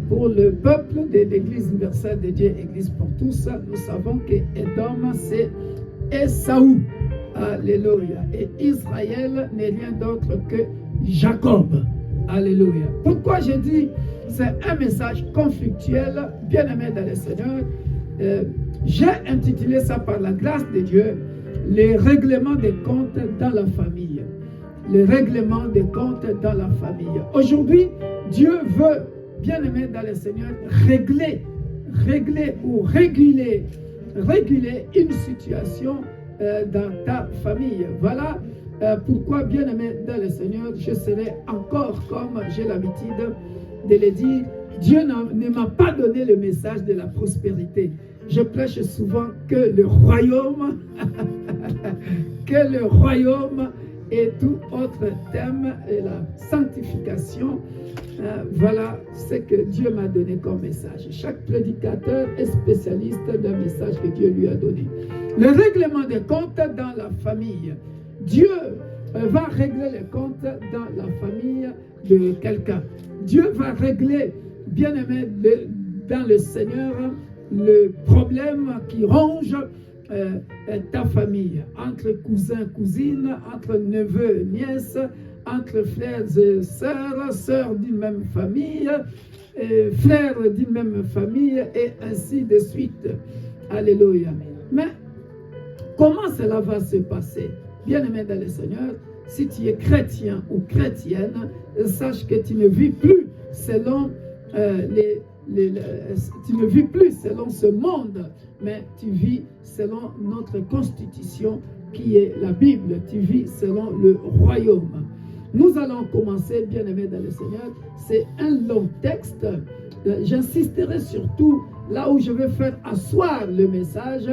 Pour le peuple de l'Église universelle de Dieu, Église pour tous, nous savons que Édom, c'est Ésaü. Alléluia. Et Israël n'est rien d'autre que Jacob. Alléluia. Pourquoi j'ai dit c'est un message conflictuel, bien-aimé dans le Seigneur. J'ai intitulé ça par la grâce de Dieu, les règlements des comptes dans la famille. Les règlements des comptes dans la famille. Aujourd'hui, Dieu veut, bien-aimé dans le Seigneur, régler ou réguler une situation dans ta famille. Voilà pourquoi, bien-aimé dans le Seigneur, je serai encore, comme j'ai l'habitude de le dire, Dieu ne m'a pas donné le message de la prospérité. Je prêche souvent que le royaume, et tout autre thème est la sanctification. Voilà ce que Dieu m'a donné comme message. Chaque prédicateur est spécialiste d'un message que Dieu lui a donné. Le règlement des comptes dans la famille. Dieu va régler les comptes dans la famille de quelqu'un. Dieu va régler, bien-aimé, dans le Seigneur, le problème qui ronge ta famille, entre cousins, cousines, entre neveux, nièces, entre frères et sœurs, sœurs d'une même famille, frères d'une même famille, et ainsi de suite. Alléluia. Mais comment cela va se passer? Bien-aimé dans le Seigneur, si tu es chrétien ou chrétienne, sache que tu ne vis plus selon tu ne vis plus selon ce monde, mais tu vis selon notre constitution qui est la Bible. Tu vis selon le royaume. Nous allons commencer, bien-aimés dans le Seigneur. C'est un long texte. J'insisterai surtout là où je vais faire asseoir le message.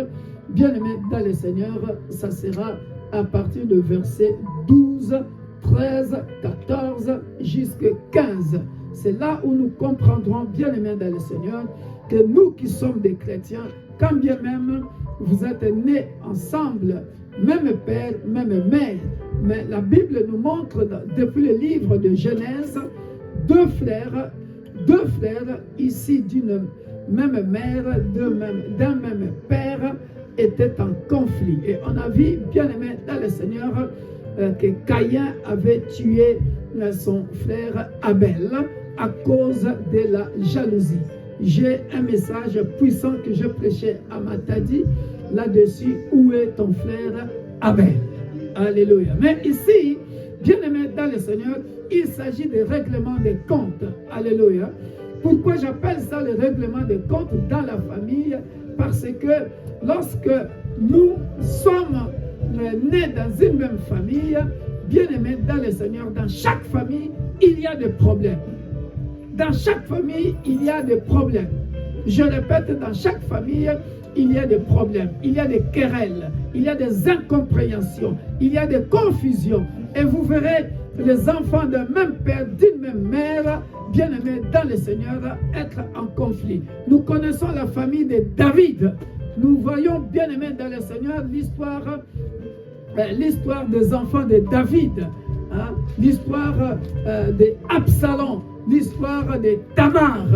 Bien-aimés dans le Seigneur, ça sera à partir de versets 12, 13, 14 jusqu'à 15. C'est là où nous comprendrons, bien-aimés dans le Seigneur, que nous qui sommes des chrétiens, quand bien même vous êtes nés ensemble, même père, même mère, mais la Bible nous montre depuis le livre de Genèse, deux frères issus d'une même mère, d'un même père, étaient en conflit. Et on a vu, bien-aimé dans le Seigneur, que Caïn avait tué son frère Abel à cause de la jalousie. J'ai un message puissant que je prêchais à Matadi là-dessus. Où est ton frère Abel? Alléluia. Mais ici, bien-aimé dans le Seigneur, il s'agit de règlement des comptes. Alléluia. Pourquoi j'appelle ça le règlement des comptes dans la famille? Parce que lorsque nous sommes nés dans une même famille, bien-aimés dans le Seigneur, dans chaque famille, il y a des problèmes. Dans chaque famille, il y a des problèmes. Je répète, dans chaque famille, il y a des problèmes, il y a des querelles, il y a des incompréhensions, il y a des confusions. Et vous verrez les enfants d'un même père, d'une même mère, bien-aimés dans le Seigneur, être en conflit. Nous connaissons la famille de David. Nous voyons, bien-aimés dans le Seigneur, l'histoire des enfants de David, hein? L'histoire d'Absalom, l'histoire de Tamar.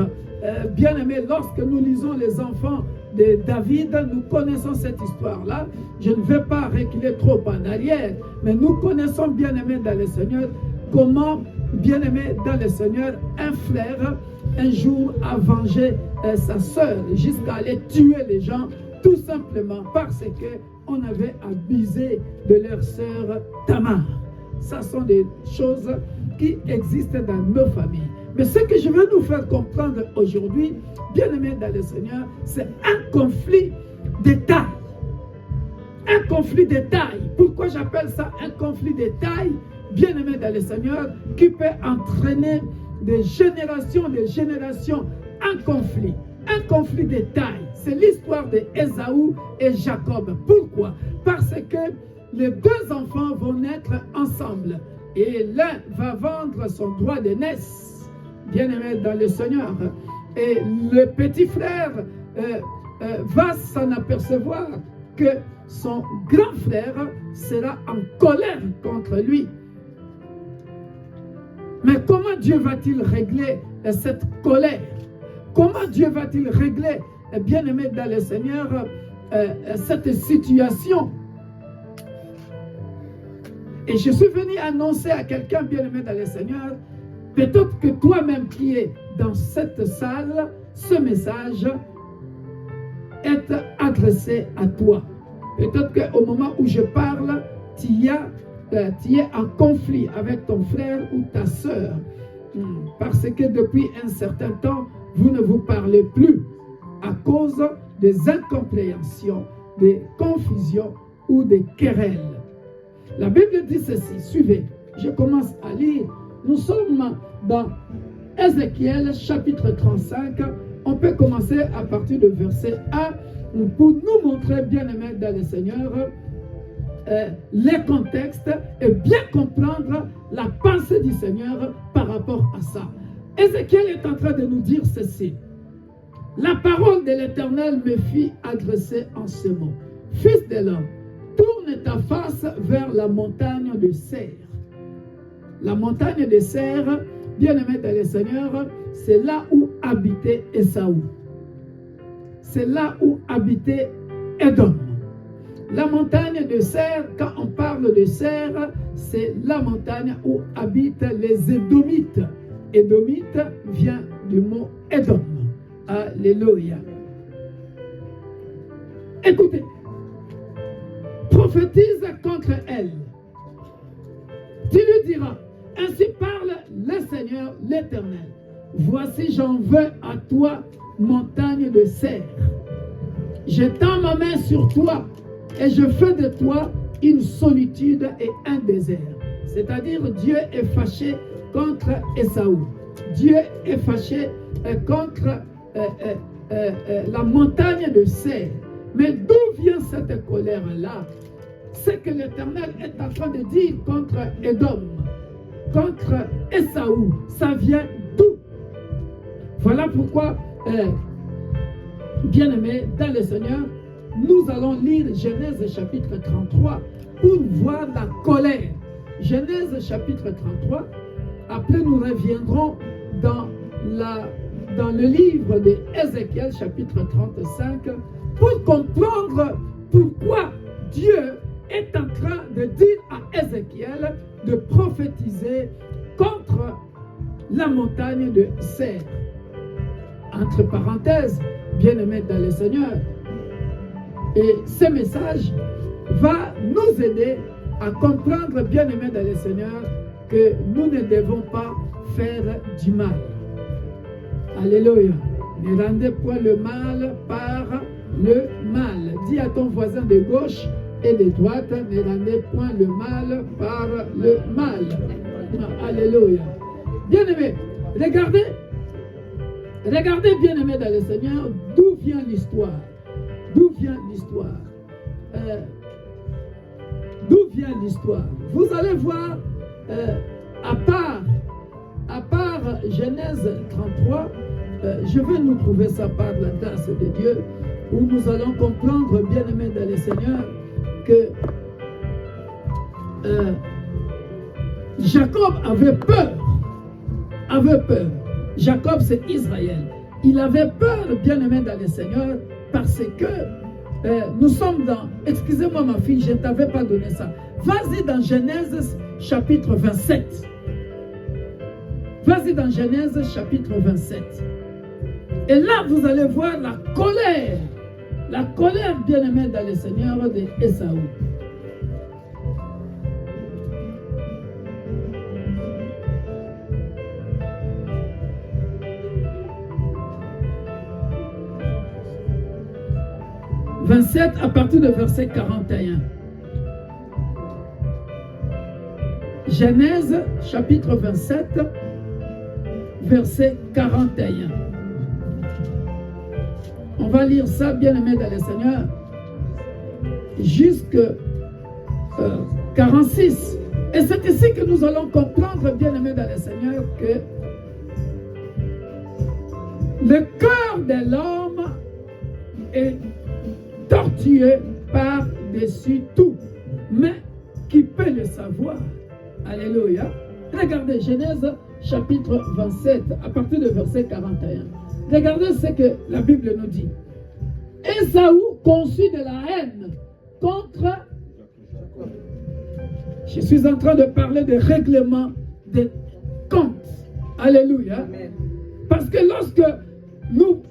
Bien-aimés, lorsque nous lisons les enfants de David, nous connaissons cette histoire-là. Je ne vais pas reculer trop en arrière, mais nous connaissons, bien-aimés dans le Seigneur, comment, bien-aimés dans le Seigneur, un frère, un jour, a vengé sa sœur jusqu'à aller tuer les gens, tout simplement parce qu'on avait abusé de leur sœur Tamar. Ça sont des choses qui existent dans nos familles. Mais ce que je veux nous faire comprendre aujourd'hui, bien-aimés dans le Seigneur, c'est un conflit de taille. Un conflit de taille. Pourquoi j'appelle ça un conflit de taille, bien-aimés dans le Seigneur, qui peut entraîner des générations un conflit. Un conflit de taille. C'est l'histoire d'Ésaü et Jacob. Pourquoi? Parce que les deux enfants vont naître ensemble. Et l'un va vendre son droit de naissance, bien-aimé dans le Seigneur. Et le petit frère va s'en apercevoir que son grand frère sera en colère contre lui. Mais comment Dieu va-t-il régler cette colère? comment Dieu va-t-il régler, bien-aimé dans le Seigneur, cette situation? Et je suis venu annoncer à quelqu'un, bien-aimé dans le Seigneur, peut-être que toi-même qui es dans cette salle, ce message est adressé à toi. Peut-être qu'au moment où je parle, tu es en conflit avec ton frère ou ta soeur. Parce que depuis un certain temps, vous ne vous parlez plus à cause des incompréhensions, des confusions ou des querelles. La Bible dit ceci, suivez, je commence à lire. Nous sommes dans Ézéchiel chapitre 35. On peut commencer à partir du verset 1 pour nous montrer, bien-aimés dans le Seigneur, les contextes et bien comprendre la pensée du Seigneur par rapport à ça. Ézéchiel est en train de nous dire ceci. La parole de l'Éternel me fit adresser en ce mot. Fils de l'homme, tourne ta face vers la montagne de Seyr. La montagne de Seyr, bien-aimé dans le Seigneur, c'est là où habitait Ésaü. C'est là où habitait Édom. La montagne de Seyr, quand on parle de Seyr, c'est la montagne où habitent les Édomites. Édomite vient du mot Édom. Alléluia. Écoutez, prophétise contre elle. Tu lui diras, ainsi parle le Seigneur l'Éternel. Voici, j'en veux à toi, montagne de Seyr. Je tends ma main sur toi et je fais de toi une solitude et un désert. C'est-à-dire, Dieu est fâché contre Ésaü. Dieu est fâché contre la montagne de Seyr. Mais d'où vient cette colère-là? C'est que l'Éternel est en train de dire contre Édom, contre Ésaü. Ça vient d'où? Voilà pourquoi, bien-aimés dans le Seigneur, nous allons lire Genèse chapitre 33 pour voir la colère. Genèse chapitre 33. Après, nous reviendrons dans le livre de Ézéchiel chapitre 35 pour comprendre pourquoi Dieu est en train de dire à Ézéchiel de prophétiser contre la montagne de Seyr. Entre parenthèses, bien-aimés dans le Seigneur, et ce message va nous aider à comprendre, bien-aimés dans le Seigneur, que nous ne devons pas faire du mal. Alléluia. Ne rendez point le mal par le mal. Dis à ton voisin de gauche et de droite, ne rendez point le mal par le mal. Alléluia. Bien-aimés, regardez bien-aimés dans le Seigneur, d'où vient l'histoire. D'où vient l'histoire? D'où vient l'histoire? Vous allez voir, à part Genèse 33, je vais nous trouver ça par la grâce de Dieu, où nous allons comprendre, bien-aimés dans le Seigneur, que Jacob avait peur. Jacob, c'est Israël. Il avait peur, bien-aimé dans le Seigneur, parce que nous sommes dans... Excusez-moi ma fille, je ne t'avais pas donné ça. Vas-y dans Genèse chapitre 27. Vas-y dans Genèse chapitre 27. Et là, vous allez voir la colère, bien-aimée dans le Seigneur d'Ésaü. « 27 à partir de verset 41. Genèse chapitre 27, verset 41. On va lire ça, bien-aimé dans le Seigneur, jusqu'à 46. Et c'est ici que nous allons comprendre, bien-aimé dans le Seigneur, que le cœur de l'homme est tortueux par-dessus tout. Mais qui peut le savoir? Alléluia. Regardez Genèse chapitre 27 à partir de verset 41. Regardez ce que la Bible nous dit. Ésaü conçut de la haine contre... Je suis en train de parler de règlement des comptes. Alléluia. Amen. Parce que lorsque nous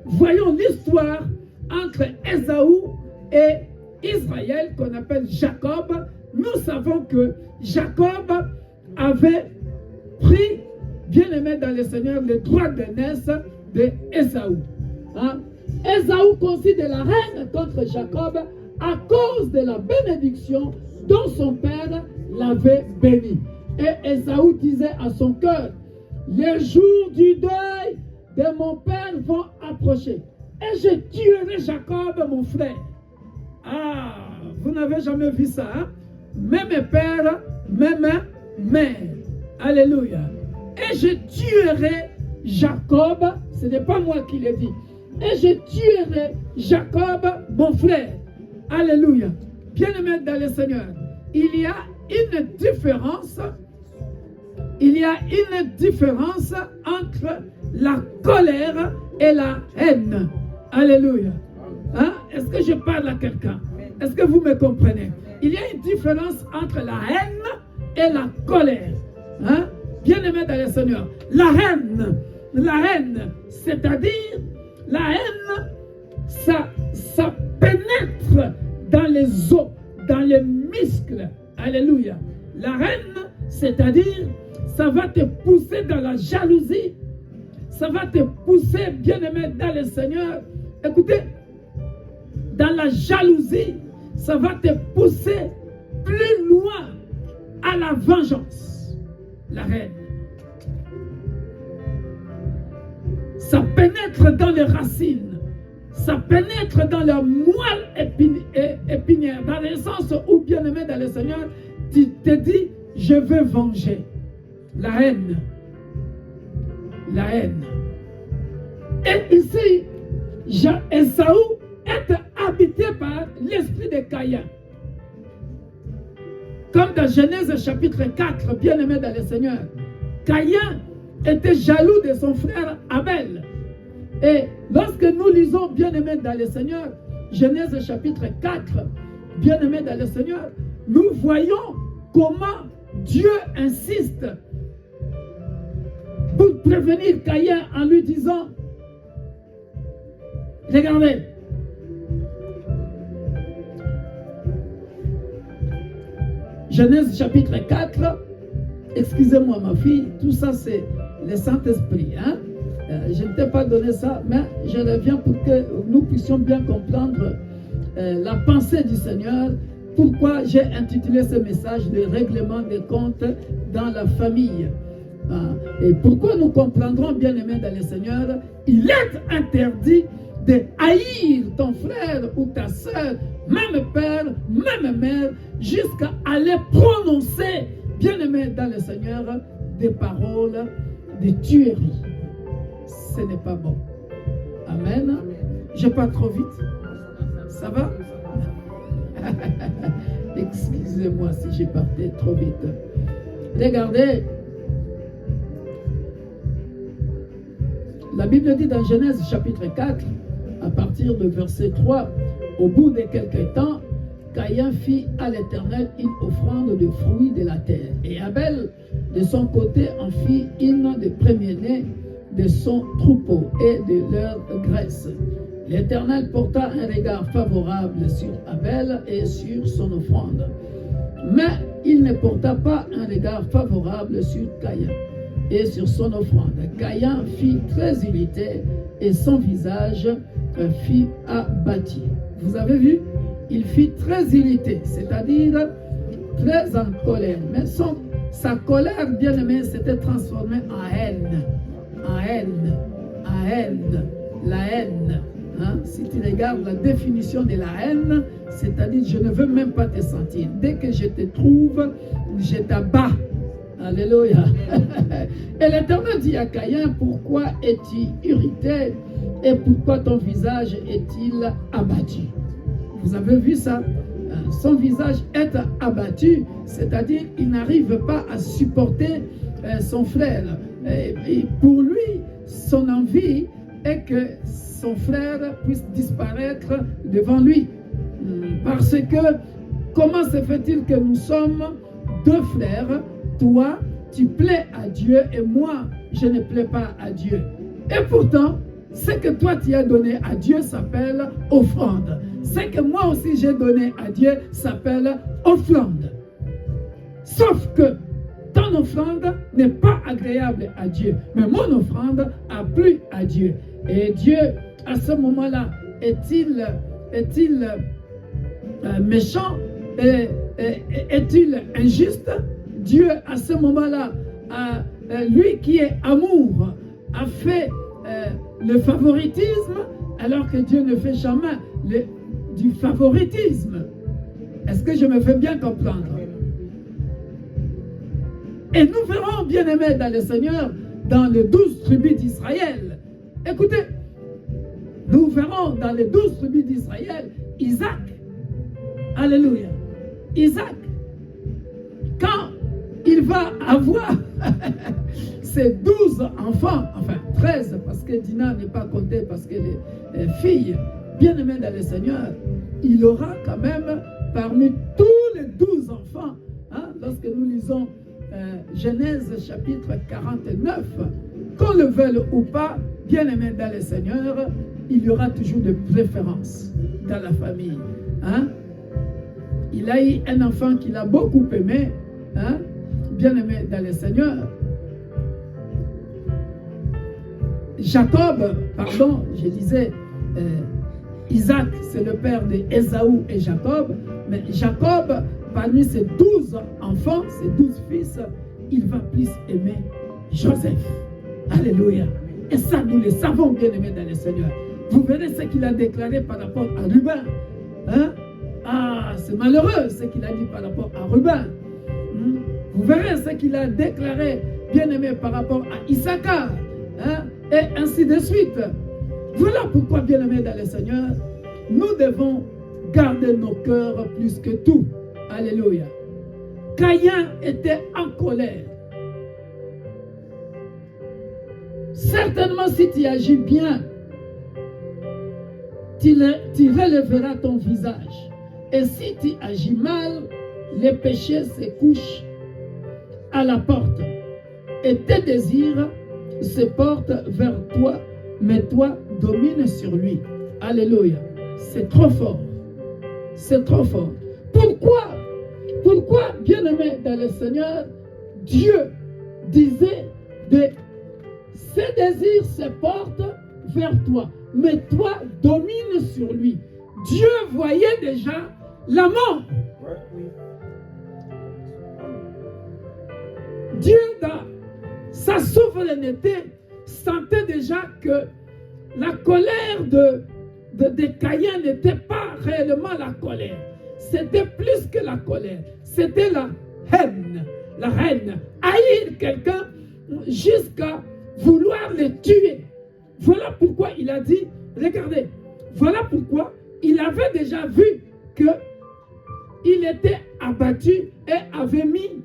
voyons l'histoire entre Ésaü et Israël, qu'on appelle Jacob, nous savons que Jacob avait pris, bien aimé dans le Seigneur, le droit d'aînesse de Ésaü. Hein? Ésaü conçut de la haine contre Jacob à cause de la bénédiction dont son père l'avait béni. Et Ésaü disait à son cœur, les jours du deuil de mon père vont approcher. Et je tuerai Jacob, mon frère. Ah, vous n'avez jamais vu ça, hein? Même père, même mère. Alléluia. Et je tuerai Jacob, ce n'est pas moi qui l'ai dit. Et je tuerai Jacob, mon frère. Alléluia. Bien-aimé dans le Seigneur, il y a une différence. Il y a une différence entre la colère et la haine. Alléluia. Hein? Est-ce que je parle à quelqu'un? Est-ce que vous me comprenez? Il y a une différence entre la haine et la colère. Hein? Bien-aimé dans le Seigneur, la haine, c'est-à-dire la haine, ça pénètre dans les os, dans les muscles. Alléluia. La haine, c'est-à-dire, ça va te pousser dans la jalousie. Ça va te pousser, bien-aimé dans le Seigneur. Écoutez, dans la jalousie, ça va te pousser plus loin à la vengeance. La haine. Ça pénètre dans les racines. Ça pénètre dans la moelle épinière. Dans le sens où, bien-aimé dans le Seigneur, tu te dis, je veux venger. La haine. La haine. Et ici, Ésaü est habité par l'esprit de Caïn. Comme dans Genèse chapitre 4, bien-aimé dans le Seigneur, Caïn était jaloux de son frère Abel. Et lorsque nous lisons, bien-aimé dans le Seigneur, Genèse chapitre 4, bien-aimé dans le Seigneur, nous voyons comment Dieu insiste pour prévenir Caïn en lui disant, regardez, Genèse chapitre 4, excusez-moi ma fille, tout ça c'est le Saint-Esprit. Hein? Je ne t'ai pas donné ça, mais je reviens pour que nous puissions bien comprendre la pensée du Seigneur. Pourquoi j'ai intitulé ce message « Le règlement des comptes dans la famille ». Et pourquoi nous comprendrons, bien-aimés dans le Seigneur, il est interdit de haïr ton frère ou ta soeur, même père, même mère, jusqu'à aller prononcer, bien-aimés dans le Seigneur, des paroles de tuerie. Ce n'est pas bon. Amen. Je pars trop vite. Ça va? Excusez-moi si j'ai parti trop vite. Regardez. La Bible dit dans Genèse chapitre 4, à partir de verset 3, au bout de quelques temps, Caïn fit à l'Éternel une offrande de fruits de la terre. Et Abel, de son côté, en fit une des premiers-nés de son troupeau et de leur graisse. L'Éternel porta un regard favorable sur Abel et sur son offrande. Mais il ne porta pas un regard favorable sur Caïn et sur son offrande. Caïn fit très irrité et son visage fut abattu. Vous avez vu? Il fit très irrité, c'est-à-dire très en colère. Mais sa colère, bien aimée, s'était transformée en haine. En haine. En haine. La haine. Hein? Si tu regardes la définition de la haine, c'est-à-dire je ne veux même pas te sentir. Dès que je te trouve, je t'abats. Alléluia. Et l'Éternel dit à Caïn, pourquoi es-tu irrité et pourquoi ton visage est-il abattu? Vous avez vu ça? Son visage est abattu, c'est-à-dire il n'arrive pas à supporter son frère. Et pour lui, son envie et que son frère puisse disparaître devant lui. Parce que comment se fait-il que nous sommes deux frères? Toi, tu plais à Dieu et moi, je ne plais pas à Dieu. Et pourtant, ce que toi tu as donné à Dieu s'appelle offrande. Ce que moi aussi j'ai donné à Dieu s'appelle offrande. Sauf que ton offrande n'est pas agréable à Dieu, mais mon offrande a plu à Dieu. Et Dieu, à ce moment-là, est-il méchant? Est-il injuste? Dieu, à ce moment-là, lui qui est amour, a fait le favoritisme, alors que Dieu ne fait jamais du favoritisme. Est-ce que je me fais bien comprendre? Et nous verrons, bien-aimés dans le Seigneur, dans les 12 tribus d'Israël. Écoutez, nous verrons dans les 12 tribus d'Israël, Isaac. Alléluia. Isaac, quand il va avoir ses 12 enfants, enfin 13, parce que Dina n'est pas comptée, parce que les filles, bien-aimées dans le Seigneur, il aura quand même parmi tous les 12 enfants, hein, lorsque nous lisons Genèse chapitre 49, qu'on le veuille ou pas, bien-aimés dans le Seigneur, il y aura toujours de préférences dans la famille. Hein? Il a eu un enfant qu'il a beaucoup aimé, hein? Bien-aimé dans le Seigneur. Jacob, pardon, je disais, Isaac, c'est le père d'Ésaü et Jacob, mais Jacob, parmi ses 12 enfants, ses 12 fils, il va plus aimer Joseph. Alléluia. Et ça, nous le savons, bien-aimés dans le Seigneur. Vous verrez ce qu'il a déclaré par rapport à Ruben. Hein? Ah, c'est malheureux ce qu'il a dit par rapport à Ruben. Vous verrez ce qu'il a déclaré, bien-aimé, par rapport à Issachar. Hein? Et ainsi de suite. Voilà pourquoi, bien-aimés dans le Seigneur, nous devons garder nos cœurs plus que tout. Alléluia. Caïn était en colère. Certainement, si tu agis bien, tu relèveras ton visage. Et si tu agis mal, les péchés se couchent à la porte. Et tes désirs se portent vers toi, mais toi domine sur lui. Alléluia. C'est trop fort. C'est trop fort. Pourquoi, bien-aimé dans le Seigneur, Dieu disait de ses désirs se portent vers toi, mais toi domine sur lui. Dieu voyait déjà la mort. Dieu, dans sa souveraineté, sentait déjà que la colère de Caïn n'était pas réellement la colère. C'était plus que la colère. C'était la haine. La haine. Haïr quelqu'un jusqu'à vouloir le tuer. Voilà pourquoi il a dit, regardez, voilà pourquoi il avait déjà vu que il était abattu et avait mis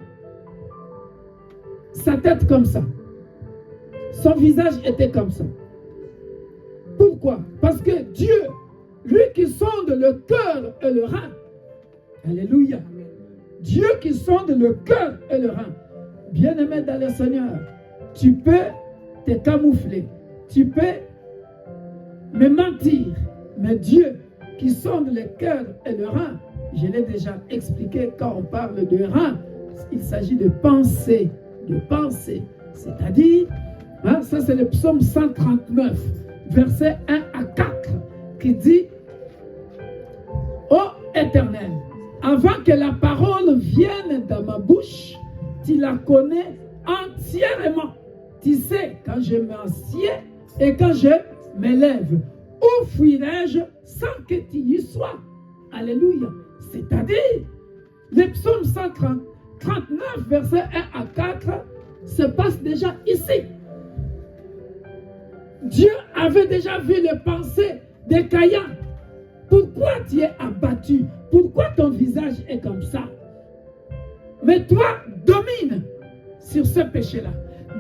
sa tête comme ça. Son visage était comme ça. Pourquoi? Parce que Dieu, lui qui sonde le cœur et le rein, alléluia, Dieu qui sonde le cœur et le rein, bien-aimé dans le Seigneur, tu peux te camoufler, tu peux me mentir, mais Dieu qui sonde le cœur et le rein, je l'ai déjà expliqué quand on parle de rein, il s'agit de penser, c'est-à-dire, hein, ça c'est le psaume 139, versets 1 à 4, qui dit, ô Éternel, avant que la parole vienne dans ma bouche, tu la connais entièrement. Tu sais quand je m'assieds et quand je m'élève. Où fuirai-je sans que tu y sois? Alléluia. C'est-à-dire, le psaume 139, versets 1 à 4, se passe déjà ici. Dieu avait déjà vu les pensées de Caïn. Pourquoi tu es abattu? Pourquoi ton visage est comme ça? Mais toi, domine sur ce péché-là.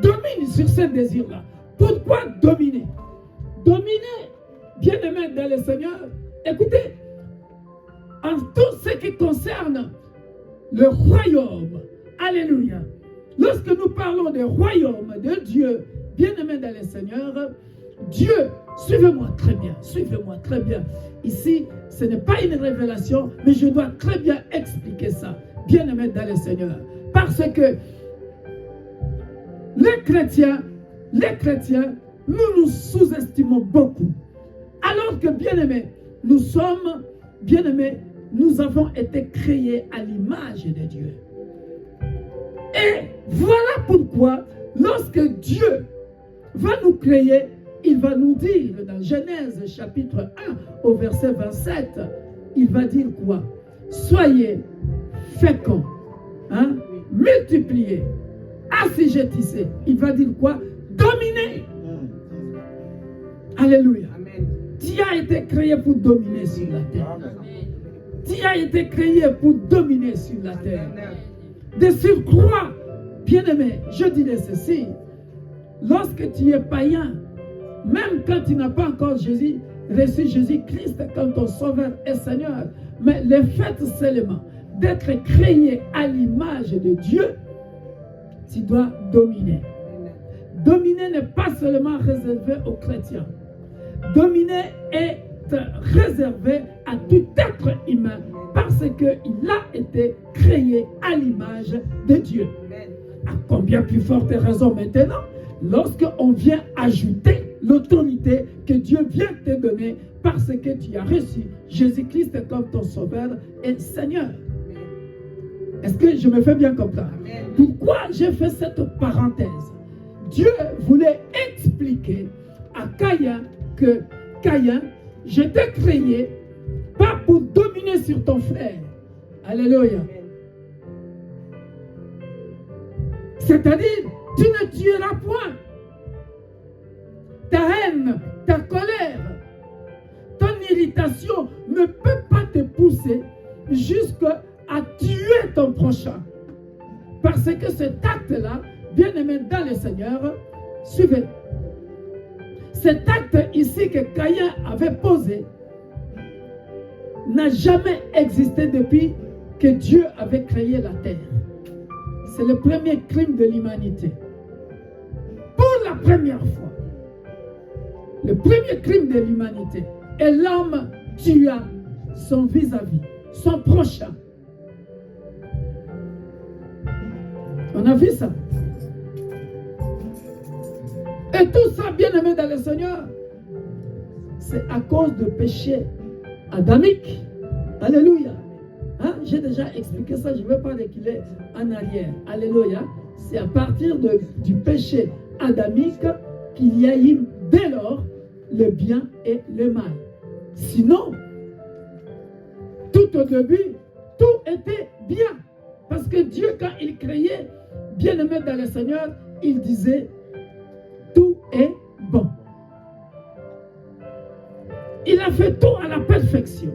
Domine sur ce désir-là. Pourquoi dominer? dominer, bien-aimés dans le Seigneur. Écoutez, en tout ce qui concerne le royaume, alléluia, lorsque nous parlons du royaume de Dieu, bien-aimés dans le Seigneur, Dieu, suivez-moi très bien, suivez-moi très bien. Ici, ce n'est pas une révélation, mais je dois très bien expliquer ça, bien-aimés dans le Seigneur. Parce que les chrétiens, nous nous sous-estimons beaucoup. Alors que, bien-aimés, nous sommes, bien-aimés, nous avons été créés à l'image de Dieu. Et voilà pourquoi, lorsque Dieu va nous créer, il va nous dire dans Genèse chapitre 1 au verset 27, il va dire quoi? Soyez féconds, hein? Multipliez, assujettissez. Il va dire quoi? Dominez. Alléluia. Amen. Tu as été créé pour dominer sur la terre. Tu as été créé pour dominer sur la terre. De surcroît, bien-aimé, je dirais ceci. Lorsque tu es païen, même quand tu n'as pas encore reçu Jésus-Christ comme ton sauveur et Seigneur, mais le fait seulement d'être créé à l'image de Dieu, tu dois dominer. Dominer n'est pas seulement réservé aux chrétiens. Dominer est réservé à tout être humain parce qu'il a été créé à l'image de Dieu. À combien plus forte raison maintenant, lorsqu'on vient ajouter l'autorité que Dieu vient te donner parce que tu as reçu Jésus-Christ comme ton sauveur et Seigneur. Est-ce que je me fais bien comprendre? Pourquoi j'ai fait cette parenthèse? Dieu voulait expliquer à Caïn que Caïn, je t'ai créé pas pour dominer sur ton frère. Alléluia. C'est-à-dire, tu ne tueras point. Ta haine, ta colère, ton irritation ne peut pas te pousser jusqu'à tuer ton prochain. Parce que cet acte-là, bien aimé dans le Seigneur, suivez. Cet acte ici que Caïn avait posé n'a jamais existé depuis que Dieu avait créé la terre. C'est le premier crime de l'humanité. Pour la première fois, le premier crime de l'humanité. Et l'homme tua son vis-à-vis, son prochain. On a vu ça. Et tout ça, bien aimé dans le Seigneur, c'est à cause du péché adamique. Alléluia. Hein? J'ai déjà expliqué ça, je ne vais pas reculer en arrière. Alléluia. C'est à partir du péché adamique qu'il y a eu dès lors le bien et le mal. Sinon, tout au début, tout était bien. Parce que Dieu, quand il créait, bien aimé dans le Seigneur, il disait, tout est bon. Il a fait tout à la perfection.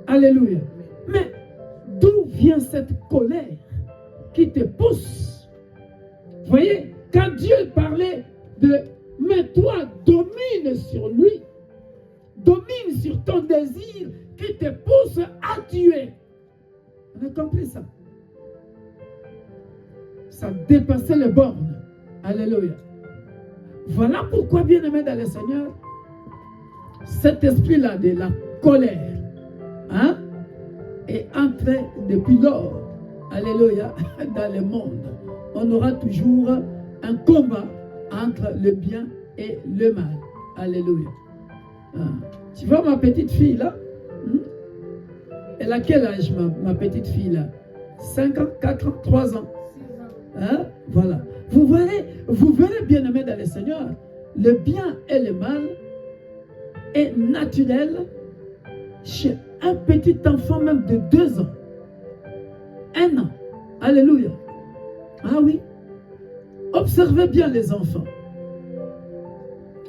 Alléluia. Mais d'où vient cette colère qui te pousse? Vous voyez, quand Dieu parlait de « mais toi, domine sur lui, domine sur ton désir qui te pousse à tuer ». On a compris ça? Ça dépassait les bornes. Alléluia. Voilà pourquoi, bien aimé dans le Seigneur, cet esprit-là de la colère hein, est entré depuis lors, alléluia, dans le monde. On aura toujours un combat entre le bien et le mal. Alléluia. Tu vois ma petite fille là? Elle a quel âge ma petite fille là? 5 ans, 4 ans, 3 ans. Hein? Voilà. Vous verrez bien aimé dans le Seigneur, le bien et le mal est naturel chez un petit enfant même de 2 ans. 1 an. Alléluia. Ah oui. Observez bien les enfants.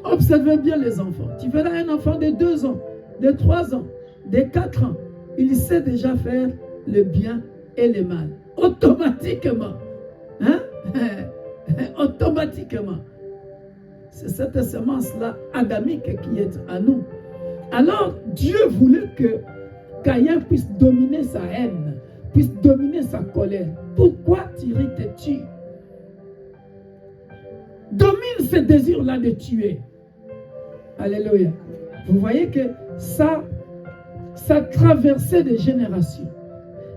Observez bien les enfants. Tu verras un enfant de 2 ans, de 3 ans, de 4 ans. Il sait déjà faire le bien et le mal. Automatiquement. Hein? Automatiquement. C'est cette semence-là adamique qui est à nous. Alors, Dieu voulait que Caïn puisse dominer sa haine, puisse dominer sa colère. Pourquoi t'irrites-tu? Domine ce désir-là de tuer. Alléluia. Vous voyez que ça traversait des générations.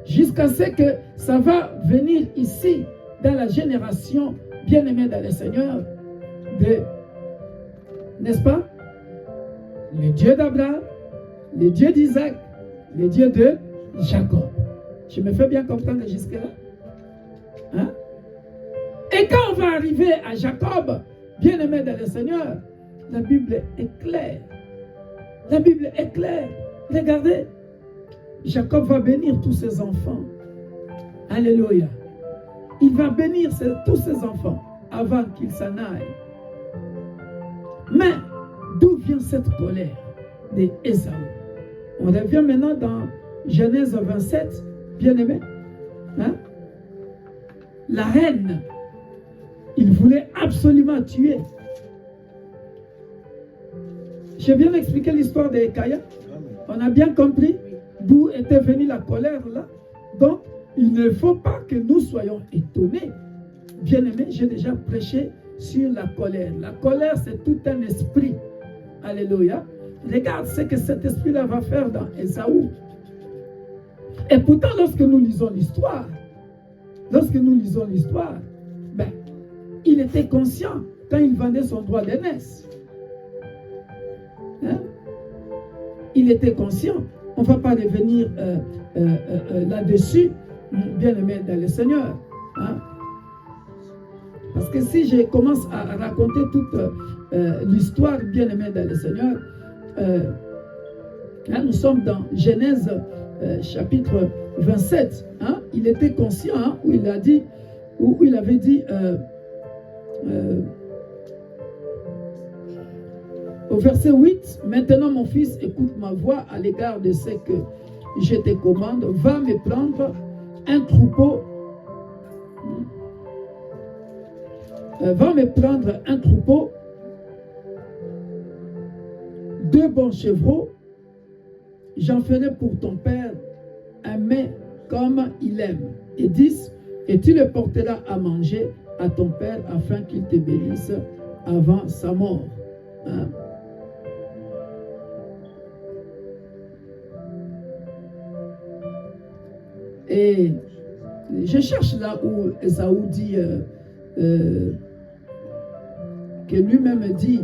Jusqu'à ce que ça va venir ici, dans la génération bien-aimée dans le Seigneur, n'est-ce pas? Le Dieu d'Abraham, le Dieu d'Isaac, le Dieu de Jacob. Je me fais bien comprendre jusque-là? Hein? Et quand on va arriver à Jacob, bien-aimé dans le Seigneur, la Bible est claire. La Bible est claire. Regardez, Jacob va bénir tous ses enfants. Alléluia. Il va bénir tous ses enfants avant qu'ils s'en aillent. Mais d'où vient cette colère d'Ésaü? On revient maintenant dans Genèse 27, bien-aimé. Hein? La reine, il voulait absolument tuer. J'ai bien expliqué l'histoire de Caïn. On a bien compris d'où était venue la colère là. Donc, il ne faut pas que nous soyons étonnés. Bien-aimés, j'ai déjà prêché sur la colère. La colère, c'est tout un esprit. Alléluia. Regarde ce que cet esprit-là va faire dans Ésaü. Et pourtant, lorsque nous lisons l'histoire, ben, il était conscient quand il vendait son droit d'aînesse. Hein? Il était conscient. On ne va pas revenir là-dessus, bien-aimé dans le Seigneur. Hein? Parce que si je commence à raconter toute l'histoire, bien-aimé dans le Seigneur, là nous sommes dans Genèse chapitre 27. Hein? Il était conscient, hein, où il avait dit au verset 8, maintenant mon fils, écoute ma voix à l'égard de ce que je te commande, va me prendre un troupeau, deux bons chevreaux, j'en ferai pour ton père un mets comme il aime. Et 10, et tu le porteras à manger à ton père afin qu'il te bénisse avant sa mort. Hein? Et je cherche là où Ésaü dit que lui-même dit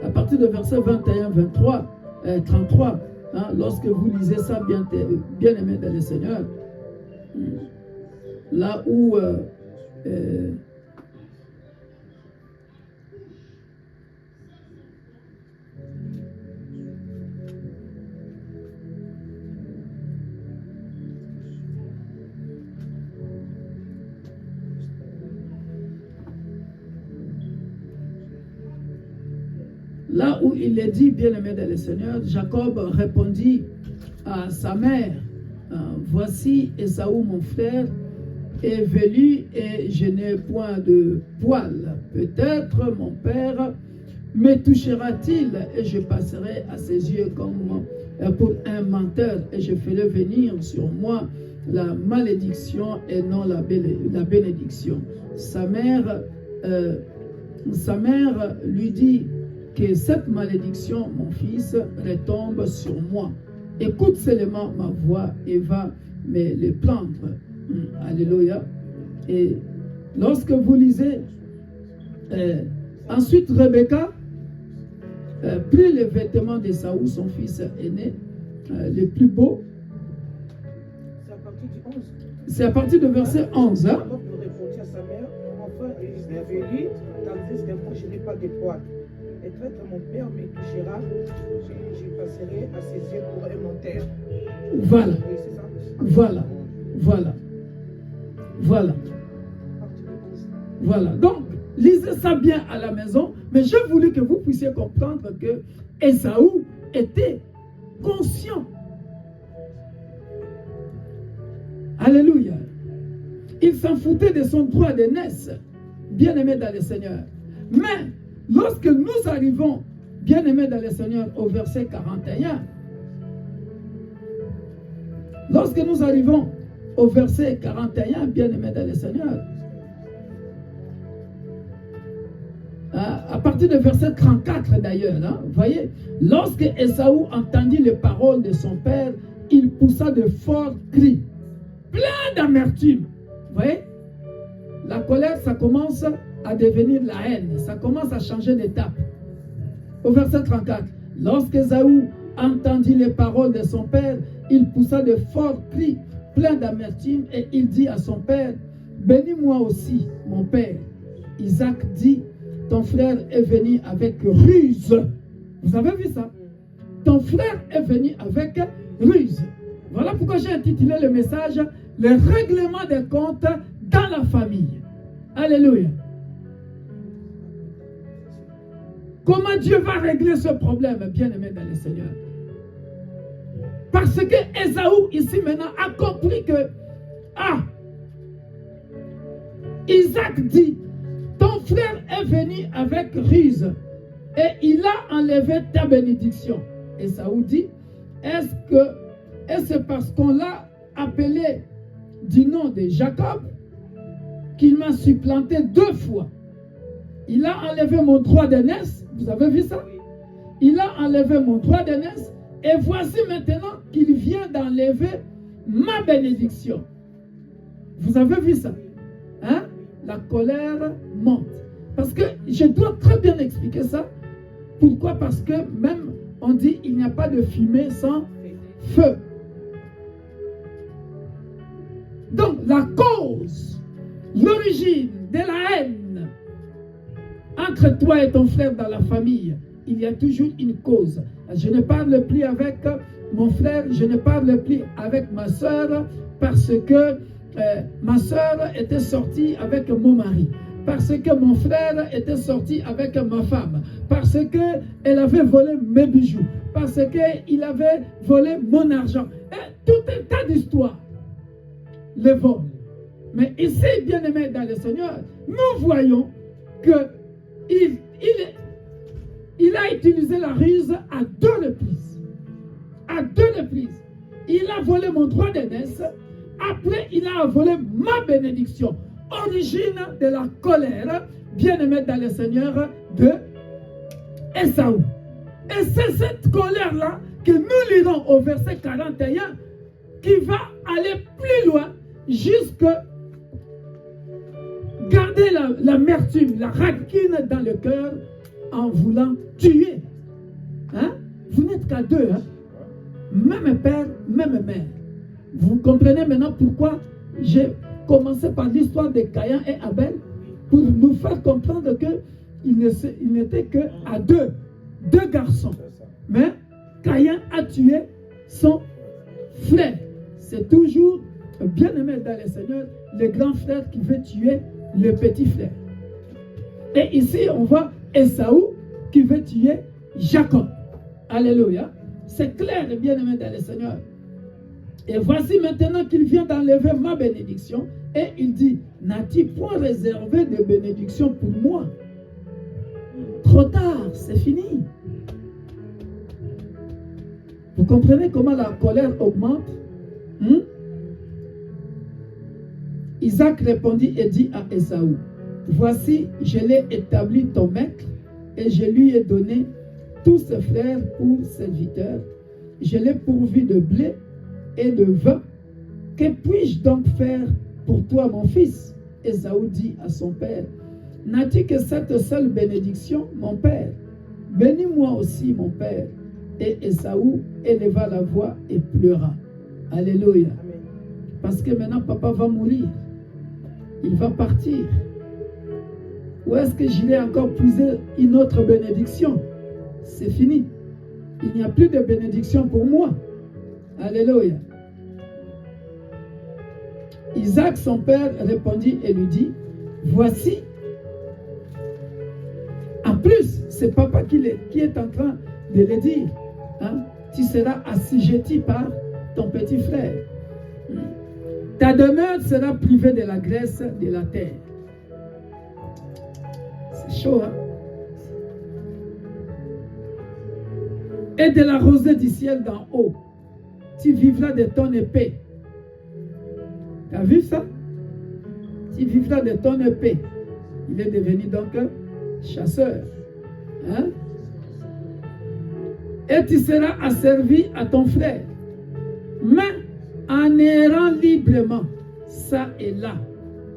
à partir de verset 21, 23, 33, hein, lorsque vous lisez ça, bien aimé dans le Seigneur, là où il est dit, bien-aimé dans le Seigneur, Jacob répondit à sa mère, voici Ésaü mon frère est velu et je n'ai point de poil. Peut-être mon père me touchera-t-il et je passerai à ses yeux comme pour un menteur et je ferai venir sur moi la malédiction et non la bénédiction. Sa mère lui dit que cette malédiction, mon fils, retombe sur moi. Écoute seulement ma voix et va me le prendre. Alléluia. Et lorsque vous lisez, ensuite Rebecca prit les vêtements d'Ésaü, son fils aîné, les plus beaux. C'est à partir du 11. C'est à partir de verset 11. Hein? Jacob répondit à sa mère, enfin, il avait dit, tandis que moi je n'ai pas de poids. Et traite mon père me touchera, je passerai à ses yeux pour un menteur. Voilà. Oui, c'est ça. Voilà. Donc, lisez ça bien à la maison, mais j'ai voulu que vous puissiez comprendre que Ésaü était conscient. Alléluia. Il il s'en foutait de son droit d'aînesse, bien-aimé dans le Seigneur. Mais lorsque nous arrivons, bien-aimé dans le Seigneur, au verset 41, lorsque nous arrivons au verset 41, bien-aimé dans le Seigneur, à partir du verset 34 d'ailleurs, hein, vous voyez, lorsque Ésaü entendit les paroles de son père, il poussa de forts cris, plein d'amertume. Vous voyez, la colère, ça commence à devenir la haine, ça commence à changer d'étape. Au verset 34, lorsque Ésaü entendit les paroles de son père, il poussa de forts cris, plein d'amertume, et il dit à son père, bénis-moi aussi, mon père. Isaac dit, ton frère est venu avec ruse. Vous avez vu ça? Ton frère est venu avec ruse. Voilà pourquoi j'ai intitulé le message « Le règlement des comptes dans la famille ». Alléluia. Comment Dieu va régler ce problème, bien-aimé dans le Seigneur? Parce que Ésaü, ici maintenant, a compris que Isaac dit, ton frère est venu avec ruse et il a enlevé ta bénédiction. Ésaü dit, est-ce parce qu'on l'a appelé du nom de Jacob qu'il m'a supplanté 2 fois? Il a enlevé mon droit d'aînesse. Vous avez vu ça? Il a enlevé mon droit d'aînesse et voici maintenant qu'il vient d'enlever ma bénédiction. Vous avez vu ça? Hein? La colère monte. Parce que je dois très bien expliquer ça. Pourquoi? Parce que même on dit il n'y a pas de fumée sans feu. Donc la cause, l'origine de la haine entre toi et ton frère dans la famille, il y a toujours une cause. Je ne parle plus avec mon frère, je ne parle plus avec ma soeur parce que ma soeur était sortie avec mon mari, parce que mon frère était sorti avec ma femme, parce qu'elle avait volé mes bijoux, parce qu'il avait volé mon argent. Et tout un tas d'histoires. Les vols. Mais ici, bien-aimé dans le Seigneur, nous voyons que il a utilisé la ruse à 2 reprises. À 2 reprises. Il a volé mon droit d'aînesse. Après, il a volé ma bénédiction. Origine de la colère, bien-aimé dans le Seigneur, de Ésaü. Et c'est cette colère-là que nous lirons au verset 41 qui va aller plus loin jusqu'à garder l'amertume, la rancune dans le cœur en voulant tuer. Hein? Vous n'êtes qu'à 2. Hein? Même père, même mère. Vous comprenez maintenant pourquoi j'ai commencé par l'histoire de Caïn et Abel, pour nous faire comprendre qu'il n'était qu'à 2 garçons. Mais Caïn a tué son frère. C'est toujours, bien-aimé dans le Seigneur, le grand frère qui veut tuer le petit frère. Et ici, on voit Ésaü qui veut tuer Jacob. Alléluia. C'est clair, bien-aimé dans le Seigneur. Et voici maintenant qu'il vient d'enlever ma bénédiction. Et il dit, n'as-tu point réservé de bénédiction pour moi? Trop tard, c'est fini. Vous comprenez comment la colère augmente? Isaac répondit et dit à Ésaü, voici, je l'ai établi ton maître et je lui ai donné tous ses frères pour serviteurs. Je l'ai pourvu de blé et de vin. Que puis-je donc faire pour toi, mon fils? Ésaü dit à son père, n'as-tu que cette seule bénédiction, mon père? Bénis-moi aussi, mon père. Et Ésaü éleva la voix et pleura. Alléluia. Parce que maintenant, papa va mourir. Il va partir. Où est-ce que j'irai encore puiser une autre bénédiction? C'est fini. Il n'y a plus de bénédiction pour moi. Alléluia. Isaac, son père, répondit et lui dit, voici. En plus, c'est papa qui est en train de le dire. Hein? Tu seras assujetti par ton petit frère. Ta demeure sera privée de la graisse de la terre. C'est chaud, hein? Et de la rosée du ciel d'en haut. Tu vivras de ton épée. Tu as vu ça? Tu vivras de ton épée. Il est devenu donc chasseur. Hein? Et tu seras asservi à ton frère. Mais en errant librement, ça et là,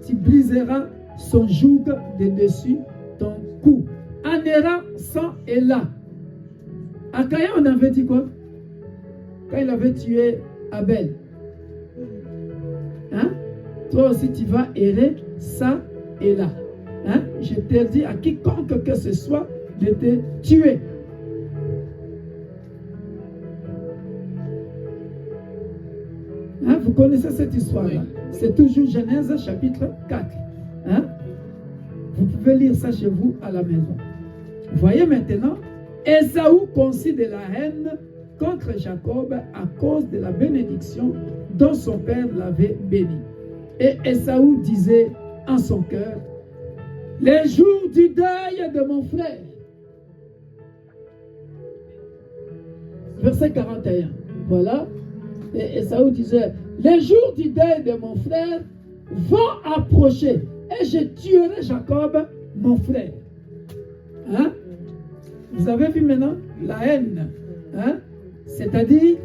tu briseras son joug de dessus ton cou. En errant, ça et là. Akaya, on avait dit quoi? Quand il avait tué Abel. Hein? Toi aussi, tu vas errer ça et là. Hein? Je t'ai dit à quiconque que ce soit de te tuer. Hein? Vous connaissez cette histoire-là? C'est toujours Genèse chapitre 4. Hein? Vous pouvez lire ça chez vous à la maison. Voyez maintenant, Ésaü conçut de la haine contre Jacob à cause de la bénédiction dont son père l'avait béni. Et Ésaü disait en son cœur, les jours du deuil de mon frère. Verset 41. Voilà. Et Ésaü disait, les jours du deuil de mon frère vont approcher et je tuerai Jacob, mon frère. Hein? Vous avez vu maintenant la haine. Hein? C'est-à-dire,